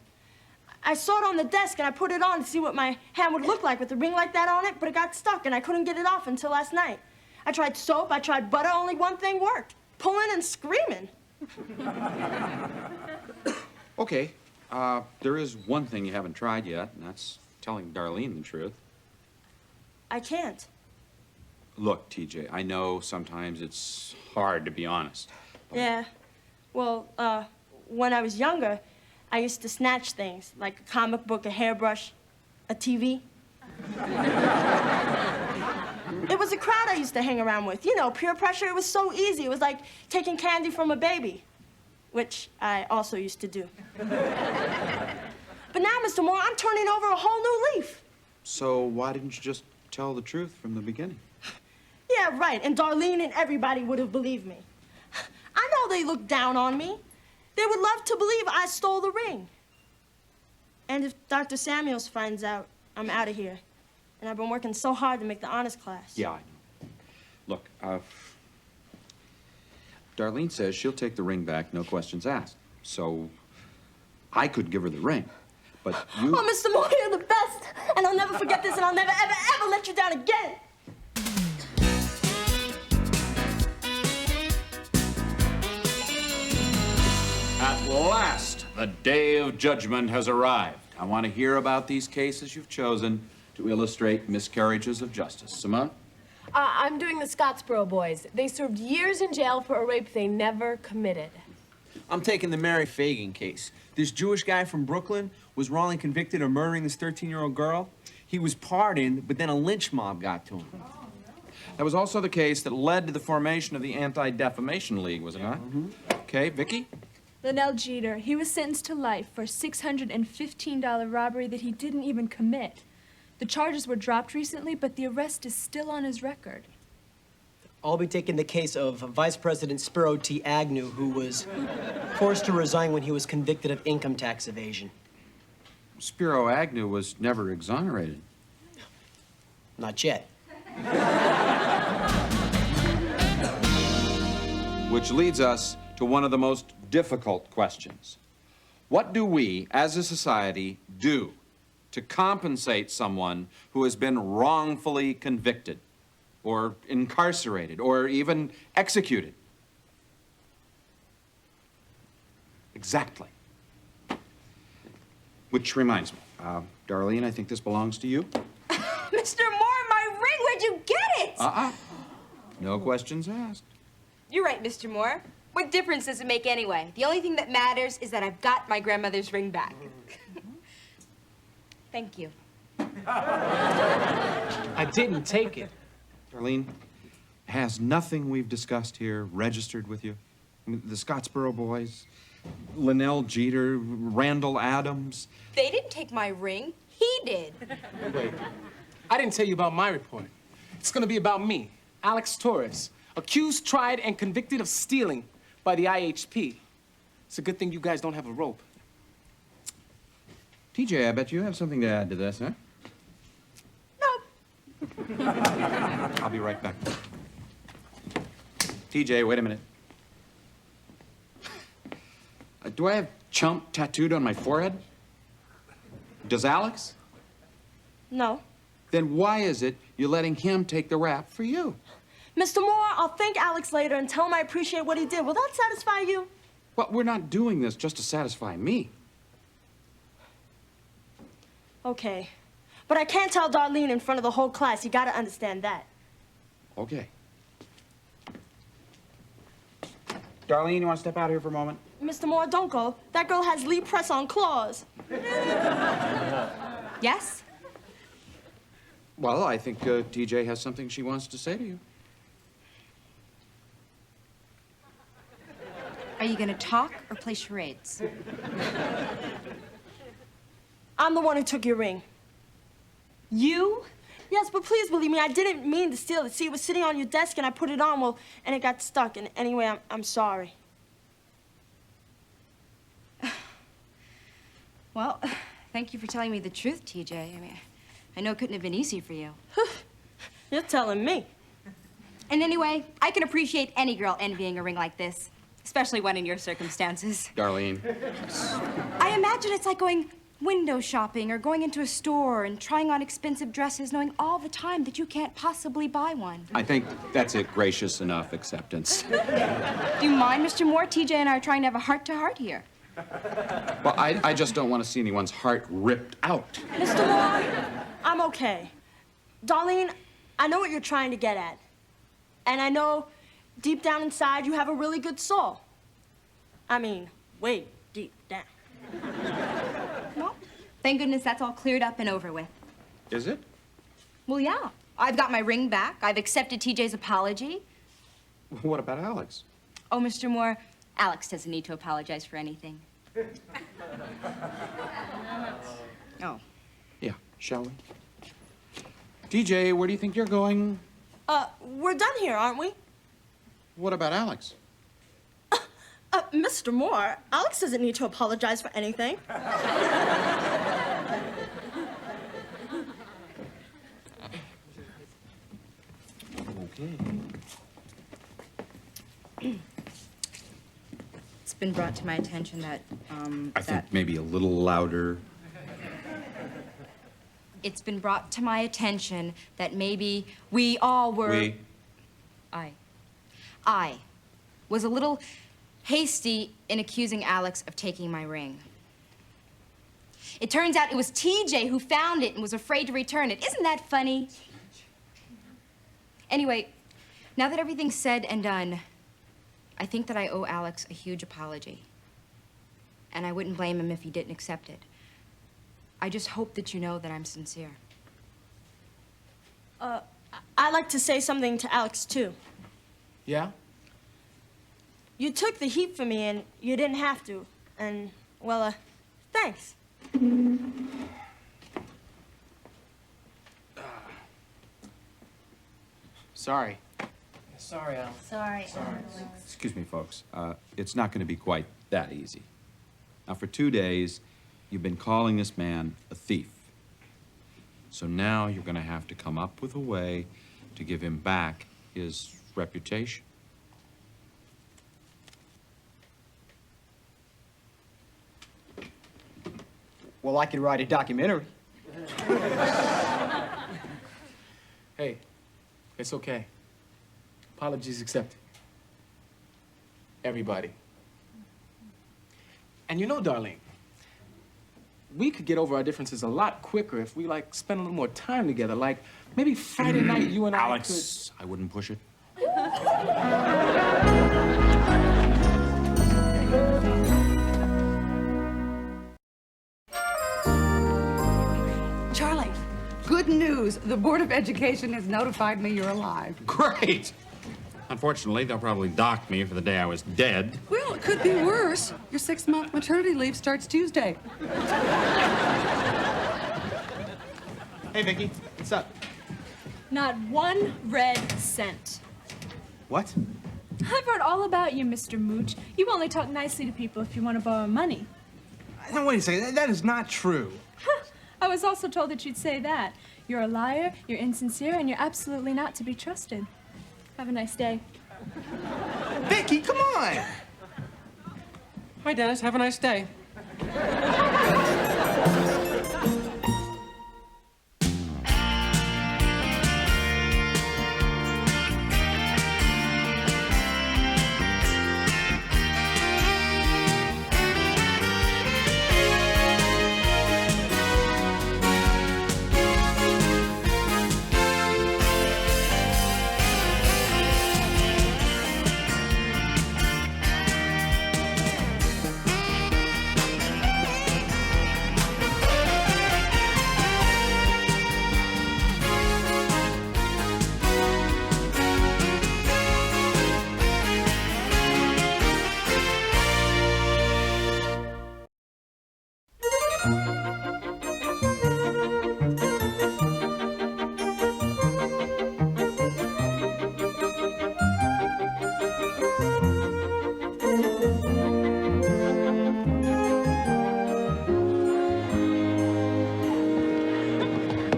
Speaker 10: I saw it on the desk and I put it on to see what my hand would look like with a ring like that on it, but it got stuck and I couldn't get it off until last night. I tried soap, I tried butter, only one thing worked. Pulling and screaming.
Speaker 6: Okay, there is one thing you haven't tried yet, and that's telling Darlene the truth.
Speaker 10: I can't.
Speaker 6: Look, TJ, I know sometimes it's hard to be honest.
Speaker 10: Yeah. Well, when I was younger, I used to snatch things, like a comic book, a hairbrush, a TV. It was a crowd I used to hang around with. You know, peer pressure, it was so easy. It was like taking candy from a baby, which I also used to do. But now, Mr. Moore, I'm turning over a whole new leaf.
Speaker 6: So why didn't you just tell the truth from the beginning?
Speaker 10: Yeah, right, and Darlene and everybody would have believed me. I know they look down on me. They would love to believe I stole the ring. And if Dr. Samuels finds out, I'm out of here. And I've been working so hard to make the honors class.
Speaker 6: Yeah, I know. Look, Darlene says she'll take the ring back, no questions asked. So I could give her the ring, but you...
Speaker 10: Oh, Mr. Moore, you're the best. And I'll never forget this, and I'll never, ever, ever let you down again.
Speaker 6: At last, the day of judgment has arrived. I want to hear about these cases you've chosen to illustrate miscarriages of justice. Simone?
Speaker 2: I'm doing the Scottsboro boys. They served years in jail for a rape they never committed.
Speaker 8: I'm taking the Mary Fagan case. This Jewish guy from Brooklyn was wrongly convicted of murdering this 13-year-old girl. He was pardoned, but then a lynch mob got to him.
Speaker 6: That was also the case that led to the formation of the Anti-Defamation League, was it not? Okay, Vicky?
Speaker 17: Linnell Jeter. He was sentenced to life for a $615 robbery that he didn't even commit. The charges were dropped recently, but the arrest is still on his record.
Speaker 11: I'll be taking the case of Vice President Spiro T. Agnew, who was forced to resign when he was convicted of income tax evasion.
Speaker 6: Spiro Agnew was never exonerated.
Speaker 11: Not yet.
Speaker 6: Which leads us to one of the most difficult questions. What do we, as a society, do to compensate someone who has been wrongfully convicted, or incarcerated, or even executed? Exactly. Which reminds me, Darlene, I think this belongs to you.
Speaker 7: Mr. Moore, my ring, where'd you get it?
Speaker 6: No questions asked.
Speaker 7: You're right, Mr. Moore. What difference does it make anyway? The only thing that matters is that I've got my grandmother's ring back. Thank you.
Speaker 22: I didn't take it.
Speaker 6: Darlene, has nothing we've discussed here registered with you? I mean, the Scottsboro boys, Linnell Jeter, Randall Adams.
Speaker 7: They didn't take my ring. He did.
Speaker 22: Wait, I didn't tell you about my report. It's gonna be about me, Alex Torres, accused, tried, and convicted of stealing by the IHP. It's a good thing you guys don't have a rope.
Speaker 6: TJ, I bet you have something to add to this, huh?
Speaker 7: No.
Speaker 6: I'll be right back. TJ, wait a minute. Do I have chump tattooed on my forehead? Does Alex?
Speaker 10: No.
Speaker 6: Then why is it you're letting him take the rap for you?
Speaker 10: Mr. Moore, I'll thank Alex later and tell him I appreciate what he did. Will that satisfy you?
Speaker 6: Well, we're not doing this just to satisfy me.
Speaker 10: Okay. But I can't tell Darlene in front of the whole class. You gotta understand that.
Speaker 6: Okay. Darlene, you want to step out here for a moment?
Speaker 10: Mr. Moore, don't go. That girl has Lee press-on claws.
Speaker 7: Yes?
Speaker 6: Well, I think TJ has something she wants to say to you.
Speaker 7: Are you gonna talk or play charades?
Speaker 10: I'm the one who took your ring.
Speaker 7: You?
Speaker 10: Yes, but please believe me, I didn't mean to steal it. See, it was sitting on your desk and I put it on, well, and it got stuck. And anyway, I'm sorry.
Speaker 7: Well, thank you for telling me the truth, TJ. I mean, I know it couldn't have been easy for you.
Speaker 10: You're telling me.
Speaker 7: And anyway, I can appreciate any girl envying a ring like this, especially one in your circumstances.
Speaker 6: Darlene.
Speaker 7: I imagine it's like going window shopping or going into a store and trying on expensive dresses, knowing all the time that you can't possibly buy one.
Speaker 6: I think that's a gracious enough acceptance.
Speaker 7: Do you mind, Mr. Moore? TJ and I are trying to have a heart-to-heart here.
Speaker 6: Well, I just don't want to see anyone's heart ripped out.
Speaker 10: Mr. Moore, I'm okay. Darlene, I know what you're trying to get at. And I know deep down inside you have a really good soul. I mean, way deep down.
Speaker 7: Well, thank goodness that's all cleared up and over with.
Speaker 6: Is it?
Speaker 7: Well, yeah. I've got my ring back. I've accepted TJ's apology.
Speaker 6: What about Alex?
Speaker 7: Oh, Mr. Moore, Alex doesn't need to apologize for anything. Oh.
Speaker 6: Yeah, shall we? TJ, where do you think you're going?
Speaker 10: We're done here, aren't we?
Speaker 6: What about Alex?
Speaker 10: Mr. Moore, Alex doesn't need to apologize for anything.
Speaker 6: Okay.
Speaker 7: It's been brought to my attention that,
Speaker 6: I think maybe a little louder.
Speaker 7: It's been brought to my attention that maybe we all were...
Speaker 6: We?
Speaker 7: I was a little hasty in accusing Alex of taking my ring. It turns out it was TJ who found it and was afraid to return it. Isn't that funny? Anyway, now that everything's said and done, I think that I owe Alex a huge apology. And I wouldn't blame him if he didn't accept it. I just hope that you know that I'm sincere.
Speaker 10: I'd like to say something to Alex, too.
Speaker 22: Yeah?
Speaker 10: You took the heat for me, and you didn't have to. And, well, thanks.
Speaker 22: Sorry.
Speaker 3: Sorry, Al.
Speaker 7: Sorry.
Speaker 6: Excuse me, folks. It's not going to be quite that easy. Now, for 2 days, you've been calling this man a thief. So now you're going to have to come up with a way to give him back his reputation.
Speaker 3: Well, I could write a documentary.
Speaker 22: Hey, it's okay. Apologies accepted. Everybody. And you know, Darlene, we could get over our differences a lot quicker if we, like, spend a little more time together. Like, maybe Friday night you and
Speaker 6: Alex, I wouldn't push it.
Speaker 12: Charlie, good news. The Board of Education has notified me you're alive.
Speaker 6: Great! Unfortunately, they'll probably dock me for the day I was dead.
Speaker 12: Well, it could be worse. Your 6-month maternity leave starts Tuesday.
Speaker 22: Hey, Vicky, what's up?
Speaker 17: Not one red cent.
Speaker 22: What?
Speaker 17: I've heard all about you, Mr. Mooch. You only talk nicely to people if you want to borrow money.
Speaker 1: Now, wait a second. That is not true.
Speaker 17: I was also told that you'd say that. You're a liar, you're insincere, and you're absolutely not to be trusted. Have a nice day.
Speaker 1: Vicky, come on!
Speaker 3: Hi, Dennis. Have a nice day.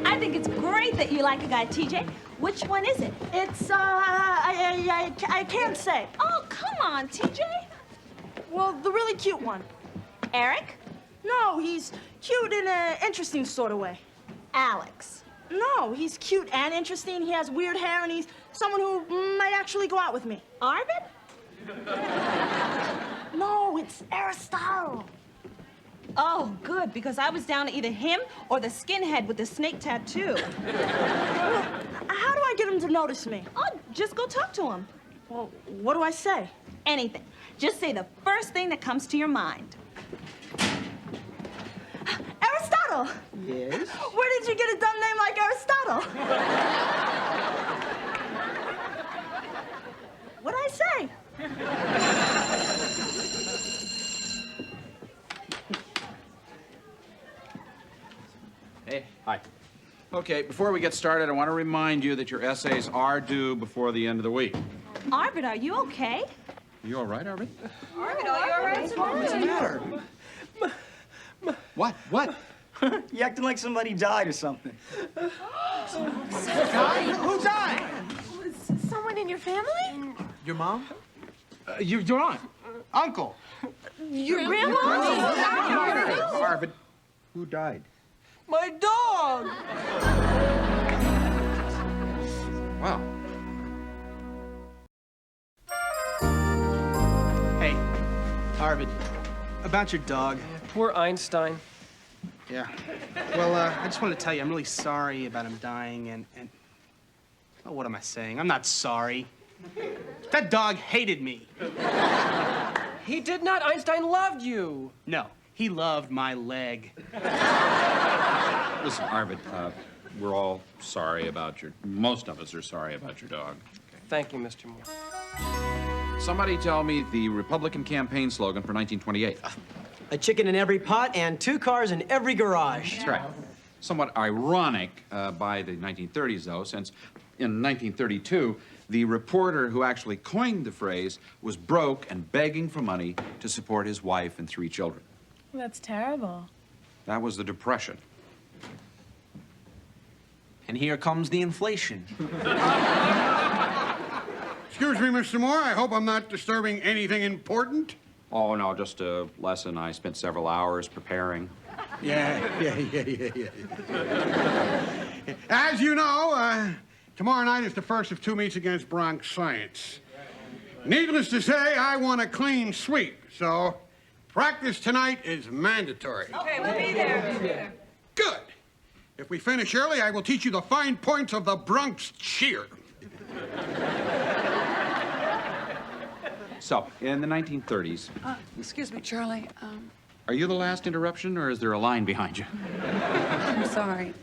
Speaker 20: I think it's great that you like a guy, TJ. Which one is it?
Speaker 10: It's, I can't say.
Speaker 20: Oh, come on, TJ.
Speaker 10: Well, the really cute one.
Speaker 20: Eric?
Speaker 10: No, he's cute in an interesting sort of way.
Speaker 20: Alex.
Speaker 10: No, he's cute and interesting. He has weird hair, and he's someone who might actually go out with me.
Speaker 20: Arvid?
Speaker 10: No, it's Aristotle.
Speaker 20: Oh, good, because I was down to either him or the skinhead with the snake tattoo.
Speaker 10: How do I get him to notice me?
Speaker 20: Oh, just go talk to him.
Speaker 10: Well, what do I say?
Speaker 20: Anything. Just say the first thing that comes to your mind.
Speaker 10: Aristotle!
Speaker 11: Yes?
Speaker 10: Where did you get a dumb name like Aristotle? What'd I say?
Speaker 6: Hey. Hi. Okay, before we get started, I want to remind you that your essays are due before the end of the week.
Speaker 20: Arvid, are you okay?
Speaker 6: You all right, Arvid?
Speaker 20: Arvid, are you all right?
Speaker 11: What's the matter?
Speaker 6: What? What?
Speaker 9: You acting like somebody died or something.
Speaker 11: Who died?
Speaker 2: Someone in your family?
Speaker 11: Your mom?
Speaker 22: Your aunt.
Speaker 11: Uncle.
Speaker 2: Your grandma?
Speaker 6: Arvid.
Speaker 9: Who died?
Speaker 21: My dog!
Speaker 6: Wow.
Speaker 11: Hey, Arvid, about your dog.
Speaker 3: Poor Einstein.
Speaker 11: Yeah. Well, I just wanted to tell you, I'm really sorry about him dying, and oh, what am I saying? I'm not sorry. That dog hated me.
Speaker 3: He did not. Einstein loved you.
Speaker 11: No, he loved my leg.
Speaker 6: Listen, Arvid, we're all sorry about most of us are sorry about your dog. Okay.
Speaker 3: Thank you, Mr. Moore.
Speaker 6: Somebody tell me the Republican campaign slogan for 1928.
Speaker 11: A chicken in every pot and 2 cars in every garage.
Speaker 6: That's right. Somewhat ironic by the 1930s, though, since in 1932, the reporter who actually coined the phrase was broke and begging for money to support his wife and 3 children.
Speaker 2: That's terrible.
Speaker 6: That was the Depression.
Speaker 11: And here comes the inflation.
Speaker 14: Excuse me, Mr. Moore. I hope I'm not disturbing anything important.
Speaker 6: Oh, no, just a lesson I spent several hours preparing.
Speaker 14: Yeah. As you know, tomorrow night is the first of 2 meets against Bronx Science. Needless to say, I want a clean sweep, so practice tonight is mandatory.
Speaker 20: Okay, we'll be there.
Speaker 14: Good. If we finish early, I will teach you the fine points of the Bronx cheer.
Speaker 6: So, in the 1930s,
Speaker 12: Excuse me, Charlie.
Speaker 6: are you the last interruption, or is there a line behind you?
Speaker 12: I'm sorry.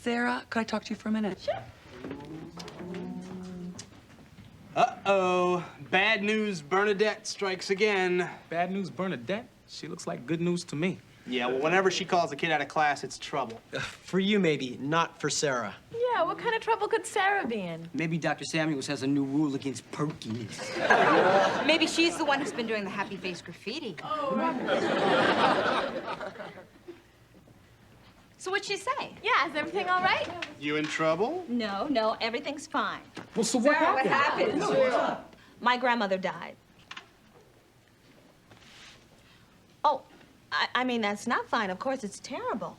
Speaker 12: Sarah, could I talk to you for a minute? Sure.
Speaker 11: Uh-oh. Bad news Bernadette strikes again.
Speaker 22: Bad news, Bernadette? She looks like good news to me.
Speaker 11: Yeah, well, whenever she calls a kid out of class, it's trouble.
Speaker 9: For you, maybe, not for Sarah.
Speaker 2: Yeah, what kind of trouble could Sarah be in?
Speaker 9: Maybe Dr. Samuels has a new rule against perkiness.
Speaker 7: Maybe she's the one who's been doing the happy face graffiti. So what'd she say?
Speaker 2: Yeah, is everything all right?
Speaker 11: You in trouble?
Speaker 20: No, everything's fine.
Speaker 22: Well, so what happened?
Speaker 20: My grandmother died. Oh, I mean, that's not fine. Of course, it's terrible.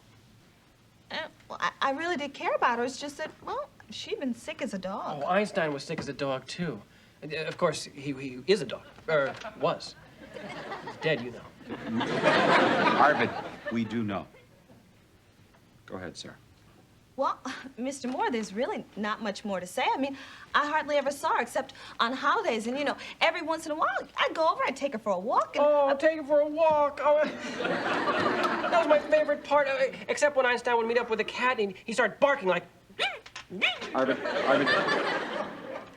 Speaker 20: Well, I really did care about her. It's just that, well, she'd been sick as a dog.
Speaker 3: Oh, Einstein was sick as a dog, too. Of course, he is a dog. Or was. He's dead, you know.
Speaker 6: Arvid, we do know. Go ahead, Sarah.
Speaker 20: Well, Mr. Moore, there's really not much more to say. I mean, I hardly ever saw her except on holidays. And, you know, every once in a while, I'd go over, I'd take her for a walk. And
Speaker 3: I'd take her for a walk. Oh, that was my favorite part, except when Einstein would meet up with a cat and he started barking like...
Speaker 6: Arvid,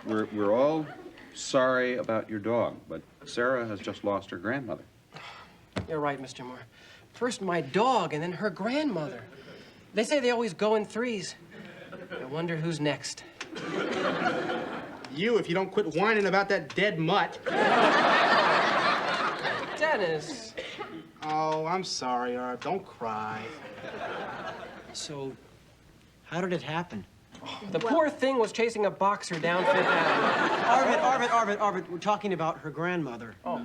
Speaker 6: we're all sorry about your dog, but Sarah has just lost her grandmother.
Speaker 3: You're right, Mr. Moore. First my dog and then her grandmother. They say they always go in threes. I wonder who's next.
Speaker 11: You, if you don't quit whining about that dead mutt.
Speaker 3: Dennis.
Speaker 11: Oh, I'm sorry, Arv. Don't cry.
Speaker 9: So, how did it happen?
Speaker 3: The poor thing was chasing a boxer down Fifth Avenue.
Speaker 9: Arvid, we're talking about her grandmother.
Speaker 3: Oh.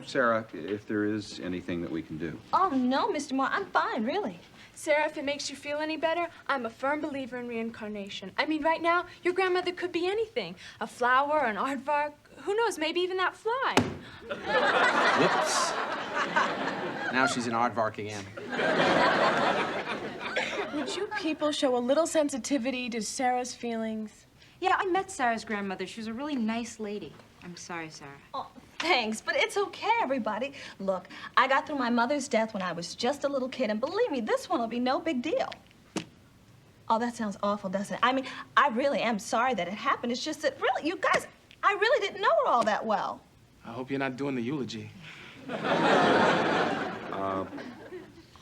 Speaker 6: Sarah, if there is anything that we can do.
Speaker 20: Oh, no, Mr. Moore, I'm fine, really.
Speaker 17: Sarah, if it makes you feel any better, I'm a firm believer in reincarnation. I mean, right now, your grandmother could be anything. A flower, an aardvark, who knows, maybe even that fly.
Speaker 8: Whoops. Now she's an aardvark again.
Speaker 2: Would you people show a little sensitivity to Sarah's feelings?
Speaker 7: Yeah, I met Sarah's grandmother. She was a really nice lady. I'm sorry, Sarah.
Speaker 20: Oh, thanks, but it's okay, everybody. Look, I got through my mother's death when I was just a little kid, and believe me, this one will be no big deal. Oh, that sounds awful, doesn't it? I mean, I really am sorry that it happened. It's just that, really, you guys, I really didn't know her all that well.
Speaker 22: I hope you're not doing the eulogy.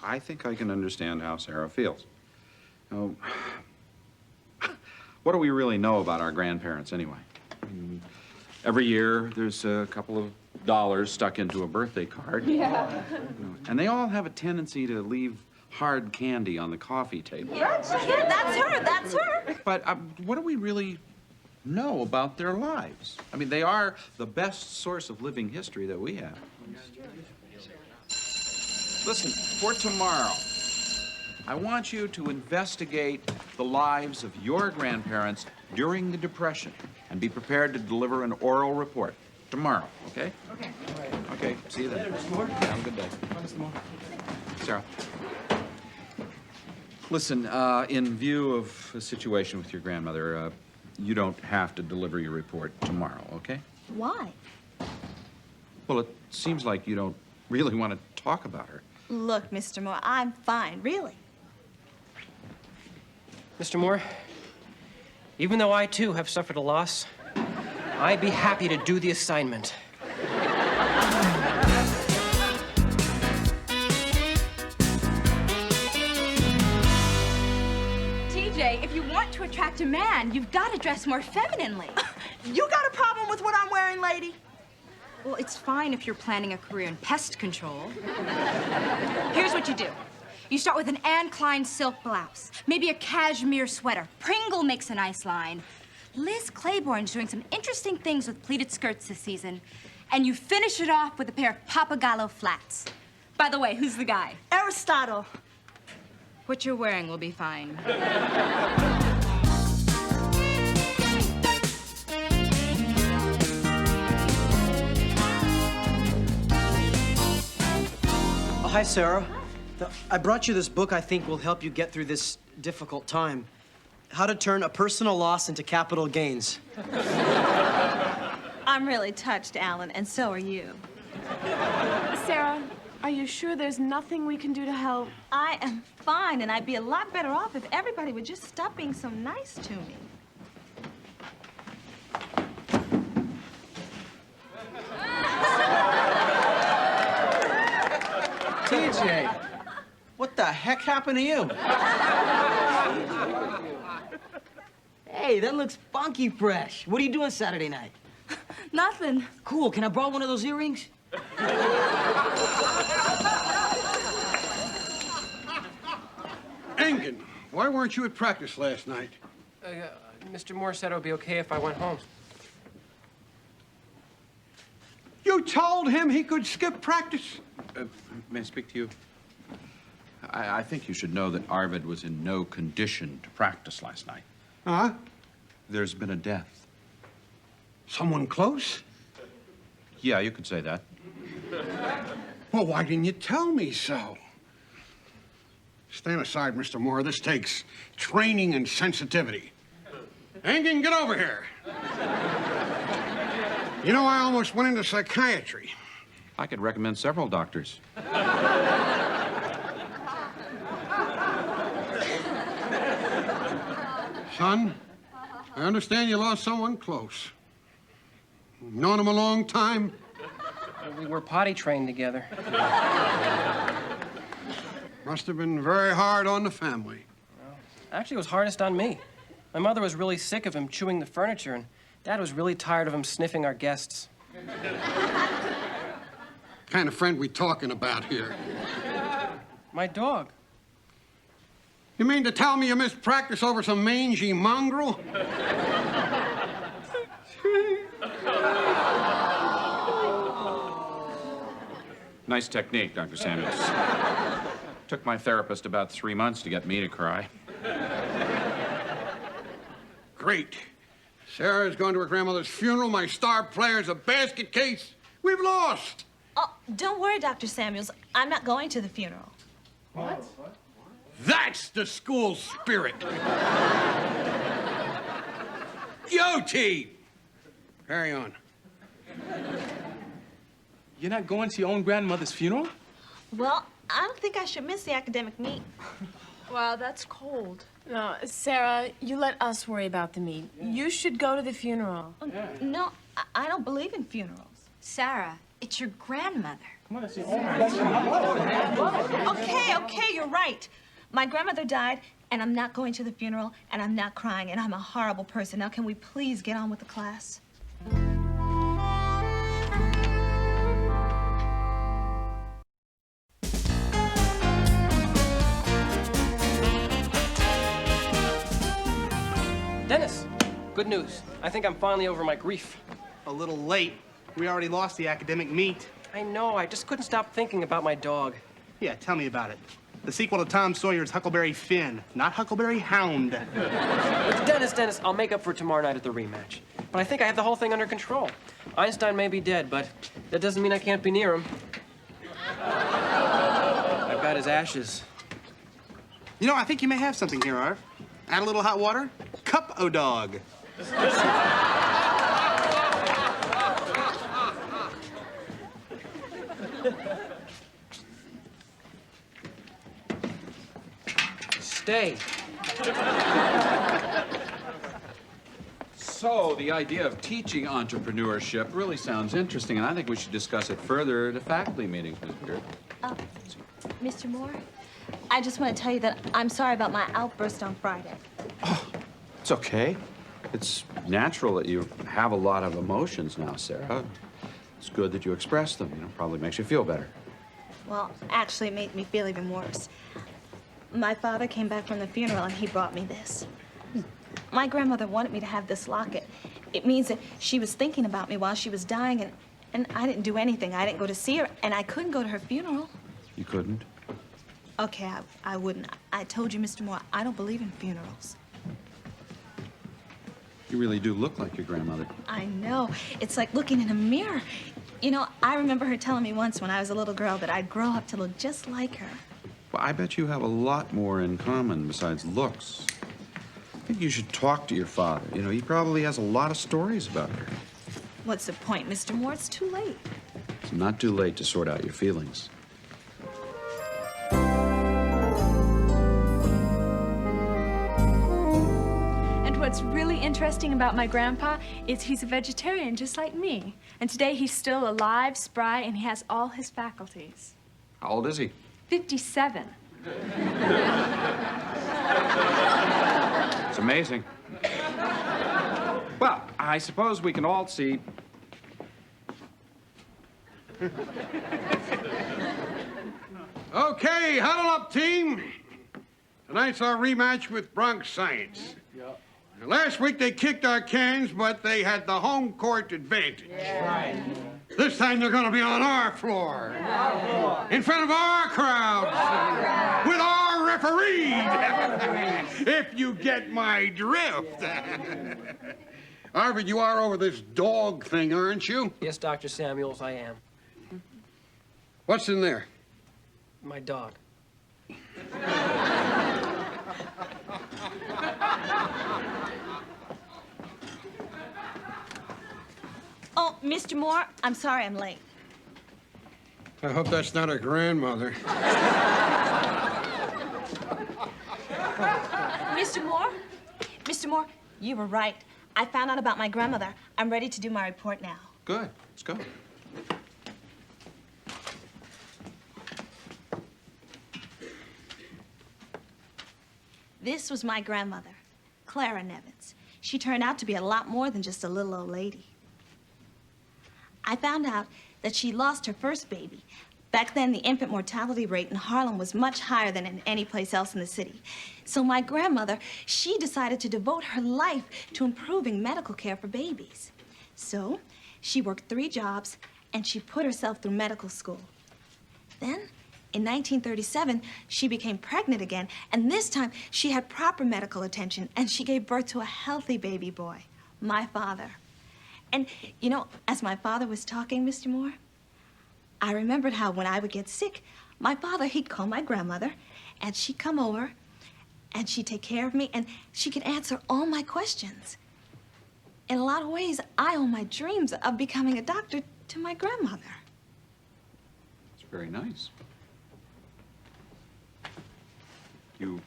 Speaker 6: I think I can understand how Sarah feels. Now, what do we really know about our grandparents anyway? I mean, every year there's a couple of dollars stuck into a birthday card.
Speaker 20: Yeah.
Speaker 6: And they all have a tendency to leave hard candy on the coffee table.
Speaker 20: Yeah, that's her.
Speaker 6: But what do we really know about their lives? I mean, they are the best source of living history that we have. Listen, for tomorrow, I want you to investigate the lives of your grandparents during the Depression and be prepared to deliver an oral report tomorrow, okay?
Speaker 3: Okay.
Speaker 6: Okay, see you then.
Speaker 3: Mr. Moore.
Speaker 6: Yeah, have a good day.
Speaker 3: Bye, Mr. Moore.
Speaker 6: Sarah. Listen, in view of the situation with your grandmother, you don't have to deliver your report tomorrow, okay?
Speaker 20: Why?
Speaker 6: Well, it seems like you don't really want to talk about her.
Speaker 20: Look, Mr. Moore, I'm fine, really.
Speaker 3: Mr. Moore, even though I too have suffered a loss, I'd be happy to do the assignment.
Speaker 7: TJ, if you want to attract a man, you've got to dress more femininely.
Speaker 10: You got a problem with what I'm wearing, lady?
Speaker 7: Well, it's fine if you're planning a career in pest control. Here's what you do. You start with an Anne Klein silk blouse, maybe a cashmere sweater. Pringle makes a nice line. Liz Claiborne's doing some interesting things with pleated skirts this season. And you finish it off with a pair of Papagallo flats. By the way, who's the guy?
Speaker 10: Aristotle.
Speaker 7: What you're wearing will be fine.
Speaker 9: Oh, hi, Sarah. I brought you this book I think will help you get through this difficult time. How to Turn a Personal Loss into Capital Gains.
Speaker 20: I'm really touched, Alan, and so are you.
Speaker 2: Sarah, are you sure there's nothing we can do to help?
Speaker 20: I am fine, and I'd be a lot better off if everybody would just stop being so nice to me.
Speaker 9: TJ, what the heck happened to you? Hey, that looks funky fresh. What are you doing Saturday night?
Speaker 20: Nothing.
Speaker 9: Cool, can I borrow one of those earrings?
Speaker 14: Engen, why weren't you at practice last night?
Speaker 3: Mr. Moore said it would be okay if I went home.
Speaker 14: You told him he could skip practice.
Speaker 6: May I speak to you? I think you should know that Arvid was in no condition to practice last night.
Speaker 14: Huh?
Speaker 6: There's been a death.
Speaker 14: Someone close?
Speaker 6: Yeah, you could say that.
Speaker 14: Well, why didn't you tell me so? Stand aside, Mr. Moore. This takes training and sensitivity. Engen, get over here. You know, I almost went into psychiatry.
Speaker 6: I could recommend several doctors.
Speaker 14: Son, I understand you lost someone close. Known him a long time?
Speaker 3: We were potty trained together.
Speaker 14: Must have been very hard on the family.
Speaker 3: Actually, it was hardest on me. My mother was really sick of him chewing the furniture, and Dad was really tired of him sniffing our guests.
Speaker 14: Kind of friend we talking about here?
Speaker 3: My dog.
Speaker 14: You mean to tell me you missed practice over some mangy mongrel?
Speaker 6: Nice technique, Dr. Samuels. Took my therapist about 3 months to get me to cry.
Speaker 14: Great. Sarah's going to her grandmother's funeral. My star player's a basket case. We've lost.
Speaker 20: Oh, don't worry, Dr. Samuels. I'm not going to the funeral.
Speaker 14: What? That's the school spirit. Yo, T. Carry on.
Speaker 22: You're not going to your own grandmother's funeral?
Speaker 20: Well, I don't think I should miss the academic meet.
Speaker 2: Wow, that's cold. No, Sarah, you let us worry about the meet. You should go to the funeral.
Speaker 20: No, I don't believe in funerals.
Speaker 7: Sarah, it's your grandmother.
Speaker 20: Okay, you're right. My grandmother died, and I'm not going to the funeral, and I'm not crying, and I'm a horrible person. Now, can we please get on with the class?
Speaker 3: Dennis, good news. I think I'm finally over my grief.
Speaker 1: A little late. We already lost the academic meet.
Speaker 3: I know, I just couldn't stop thinking about my dog.
Speaker 1: Yeah, tell me about it. The sequel to Tom Sawyer's Huckleberry Finn, not Huckleberry Hound.
Speaker 3: Dennis, I'll make up for tomorrow night at the rematch. But I think I have the whole thing under control. Einstein may be dead, but that doesn't mean I can't be near him. I've got his ashes.
Speaker 1: You know, I think you may have something here, Arv. Add a little hot water. Cup-o-dog.
Speaker 3: Stay.
Speaker 6: So, the idea of teaching entrepreneurship really sounds interesting, and I think we should discuss it further at a faculty meeting, Ms. Beard.
Speaker 20: Mr. Moore, I just want to tell you that I'm sorry about my outburst on Friday.
Speaker 6: It's okay. It's natural that you have a lot of emotions now, Sarah. It's good that you express them. You know, probably makes you feel better.
Speaker 20: Well, actually, it made me feel even worse. My father came back from the funeral, and he brought me this. My grandmother wanted me to have this locket. It means that she was thinking about me while she was dying, and I didn't do anything. I didn't go to see her, and I couldn't go to her funeral.
Speaker 6: You couldn't?
Speaker 20: Okay, I wouldn't. I told you, Mr. Moore, I don't believe in funerals.
Speaker 6: You really do look like your grandmother.
Speaker 20: I know. It's like looking in a mirror. You know, I remember her telling me once when I was a little girl that I'd grow up to look just like her.
Speaker 6: Well, I bet you have a lot more in common besides looks. I think you should talk to your father. You know, he probably has a lot of stories about her.
Speaker 20: What's the point, Mr. Moore? It's too late.
Speaker 6: It's not too late to sort out your feelings.
Speaker 17: And what's really interesting about my grandpa is he's a vegetarian just like me. And today he's still alive, spry, and he has all his faculties.
Speaker 6: How old is he?
Speaker 17: 57.
Speaker 6: It's amazing. Well, I suppose we can all see.
Speaker 14: Okay, huddle up, team. Tonight's our rematch with Bronx Science. Now, last week they kicked our cans, but they had the home court advantage.
Speaker 3: Right.
Speaker 14: This time they're going to be on our floor. In front of our crowd. With our referee. If you get my drift. Arvid, you are over this dog thing, aren't you?
Speaker 3: Yes, Dr. Samuels, I am.
Speaker 14: What's in there?
Speaker 3: My dog.
Speaker 20: Oh, Mr. Moore, I'm sorry I'm late.
Speaker 14: I hope that's not a grandmother.
Speaker 20: Mr. Moore? Mr. Moore, you were right. I found out about my grandmother. I'm ready to do my report now.
Speaker 6: Good. Let's go.
Speaker 20: This was my grandmother, Clara Nevins. She turned out to be a lot more than just a little old lady. I found out that she lost her first baby, Back then, the infant mortality rate in Harlem was much higher than in any place else in the city. So my grandmother, she decided to devote her life to improving medical care for babies. So she worked 3 jobs, and she put herself through medical school. Then, in 1937, she became pregnant again, and this time she had proper medical attention, and she gave birth to a healthy baby boy, my father. And, you know, as my father was talking, Mr. Moore, I remembered how when I would get sick, my father, he'd call my grandmother, and she'd come over, and she'd take care of me, and she could answer all my questions. In a lot of ways, I owe my dreams of becoming a doctor to my grandmother.
Speaker 6: It's very nice. You,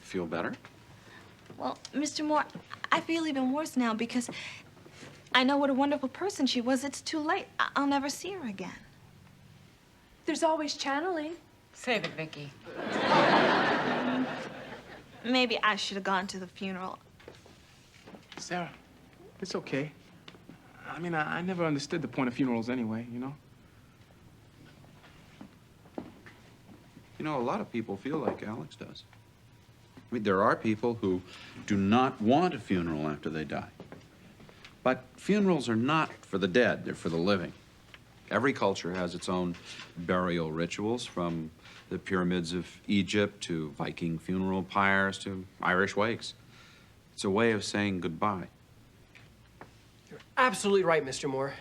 Speaker 6: feel better?
Speaker 20: Well, Mr. Moore, I feel even worse now because I know what a wonderful person she was. It's too late. I'll never see her again.
Speaker 2: There's always channeling.
Speaker 12: Save it, Vicky.
Speaker 20: Maybe I should have gone to the funeral.
Speaker 22: Sarah, it's okay. I mean, I never understood the point of funerals anyway, you know?
Speaker 6: You know, a lot of people feel like Alex does. I mean, there are people who do not want a funeral after they die. But funerals are not for the dead, they're for the living. Every culture has its own burial rituals, from the pyramids of Egypt to Viking funeral pyres to Irish wakes. It's a way of saying goodbye.
Speaker 3: You're absolutely right, Mr. Moore.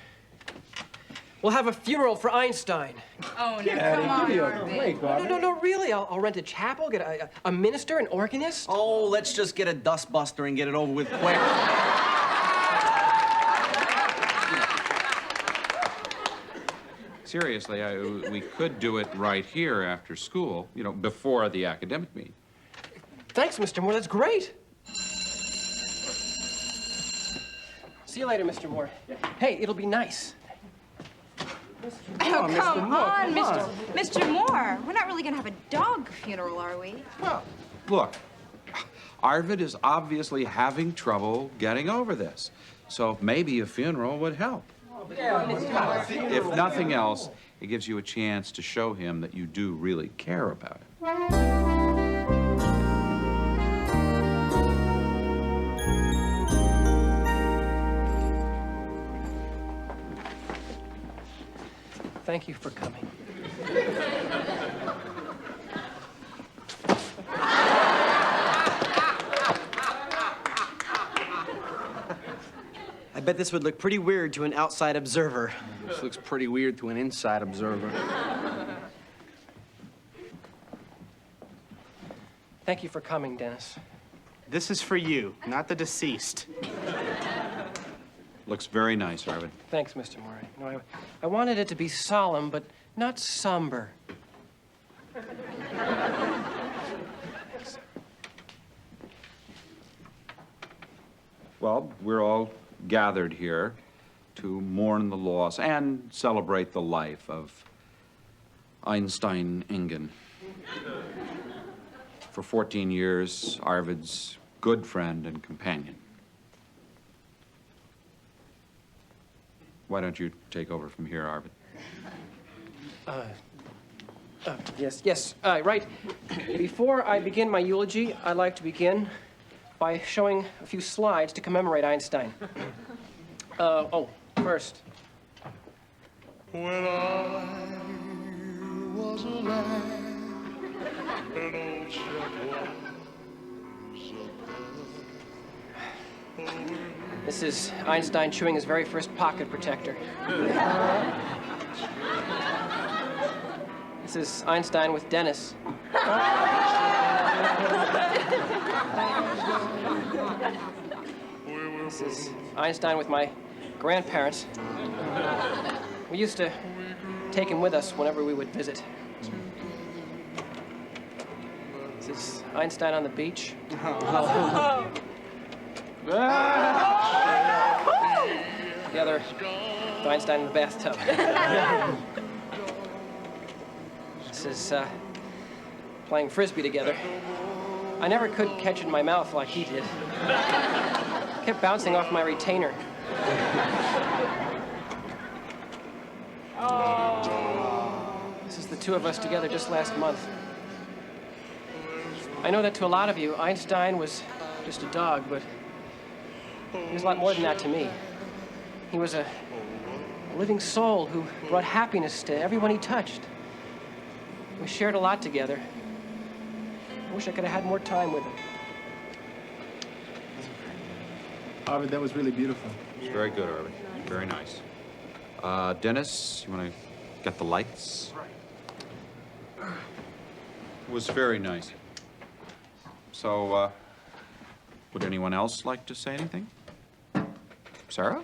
Speaker 3: We'll have a funeral for Einstein.
Speaker 12: Oh, no, come on, Arvid.
Speaker 3: No, really. I'll rent a chapel, get a minister, an organist.
Speaker 8: Oh, let's just get a dustbuster and get it over with quick.
Speaker 6: Seriously, we could do it right here after school, you know, before the academic meeting.
Speaker 3: Thanks, Mr. Moore. That's great. See you later, Mr. Moore. Hey, it'll be nice.
Speaker 7: Oh, come on, Mr. Moore. We're not really gonna have a dog funeral, are we?
Speaker 6: Well, look, Arvid is obviously having trouble getting over this, so maybe a funeral would help. If nothing else, it gives you a chance to show him that you do really care about him.
Speaker 3: Thank you for coming.
Speaker 9: I bet this would look pretty weird to an outside observer.
Speaker 1: This looks pretty weird to an inside observer.
Speaker 3: Thank you for coming, Dennis.
Speaker 1: This is for you, not the deceased.
Speaker 6: Looks very nice, Arvid.
Speaker 3: Thanks, Mr. Moore. You know, I wanted it to be solemn, but not somber.
Speaker 6: Well, we're all gathered here to mourn the loss and celebrate the life of Einstein Ingen. For 14 years, Arvid's good friend and companion. Why don't you take over from here, Arvid?
Speaker 3: Yes, right. Before I begin my eulogy, I'd like to begin by showing a few slides to commemorate Einstein. First.
Speaker 15: When I was a lad, an old shepherd was
Speaker 3: This is Einstein chewing his very first pocket protector. This is Einstein with Dennis. This is Einstein with my grandparents. We used to take him with us whenever we would visit. This is Einstein on the beach. The other, Einstein in the bathtub. This is playing Frisbee together. I never could catch it in my mouth like he did. Kept bouncing off my retainer. since the two of us together just last month. I know that to a lot of you, Einstein was just a dog, but he was a lot more than that to me. He was a living soul who brought happiness to everyone he touched. We shared a lot together. I wish I could have had more time with him.
Speaker 1: Arvid, that was really beautiful.
Speaker 6: It's very good, Arvid. Very nice. Dennis, you want to get the lights? It was very nice. So, would anyone else like to say anything? Sarah?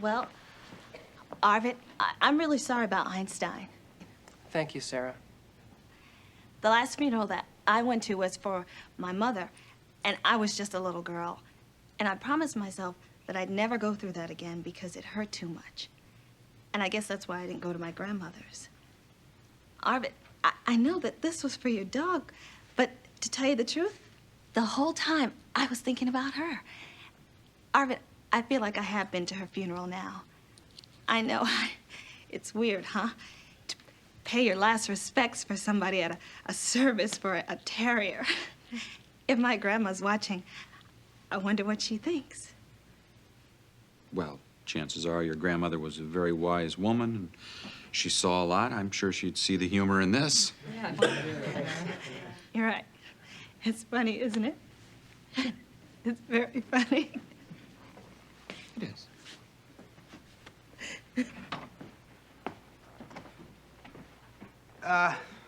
Speaker 20: Well, Arvid, I'm really sorry about Einstein.
Speaker 3: Thank you, Sarah.
Speaker 20: The last funeral that I went to was for my mother, and I was just a little girl. And I promised myself that I'd never go through that again because it hurt too much. And I guess that's why I didn't go to my grandmother's. Arvid, I know that this was for your dog, but to tell you the truth, the whole time I was thinking about her. Arvid, I feel like I have been to her funeral now. I know, it's weird, huh? To pay your last respects for somebody at a service for a terrier. If my grandma's watching, I wonder what she thinks.
Speaker 6: Well, chances are your grandmother was a very wise woman, and she saw a lot. I'm sure she'd see the humor in this.
Speaker 20: You're right. It's funny, isn't it? It's very funny.
Speaker 6: It is.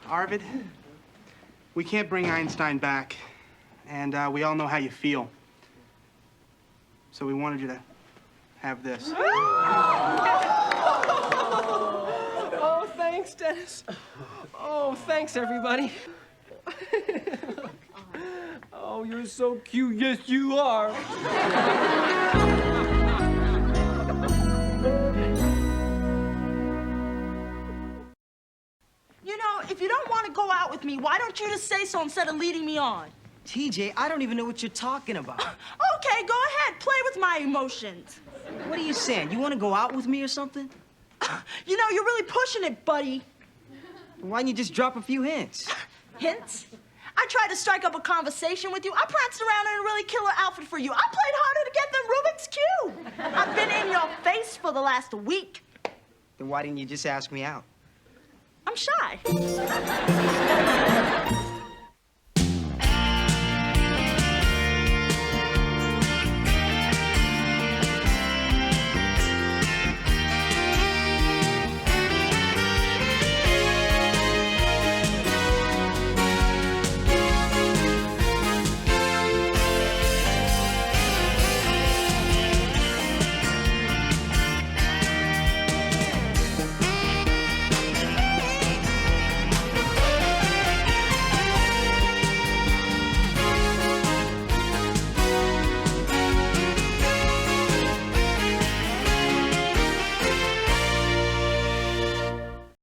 Speaker 1: Arvid, we can't bring Einstein back, and we all know how you feel. So we wanted you to have this.
Speaker 3: Oh, thanks, Dennis. Oh, thanks, everybody. Oh, you're so cute. Yes, you are.
Speaker 10: You know, if you don't want to go out with me, why don't you just say so instead of leading me on?
Speaker 11: TJ, I don't even know what you're talking about.
Speaker 10: Okay, go ahead. Play with my emotions.
Speaker 11: What are you saying? You want to go out with me or something?
Speaker 10: You know, you're really pushing it, buddy.
Speaker 11: Why don't you just drop a few hints?
Speaker 10: Hints? I tried to strike up a conversation with you. I pranced around in a really killer outfit for you. I played harder to get than Rubik's Cube. I've been in your face for the last week.
Speaker 11: Then why didn't you just ask me out?
Speaker 10: I'm shy.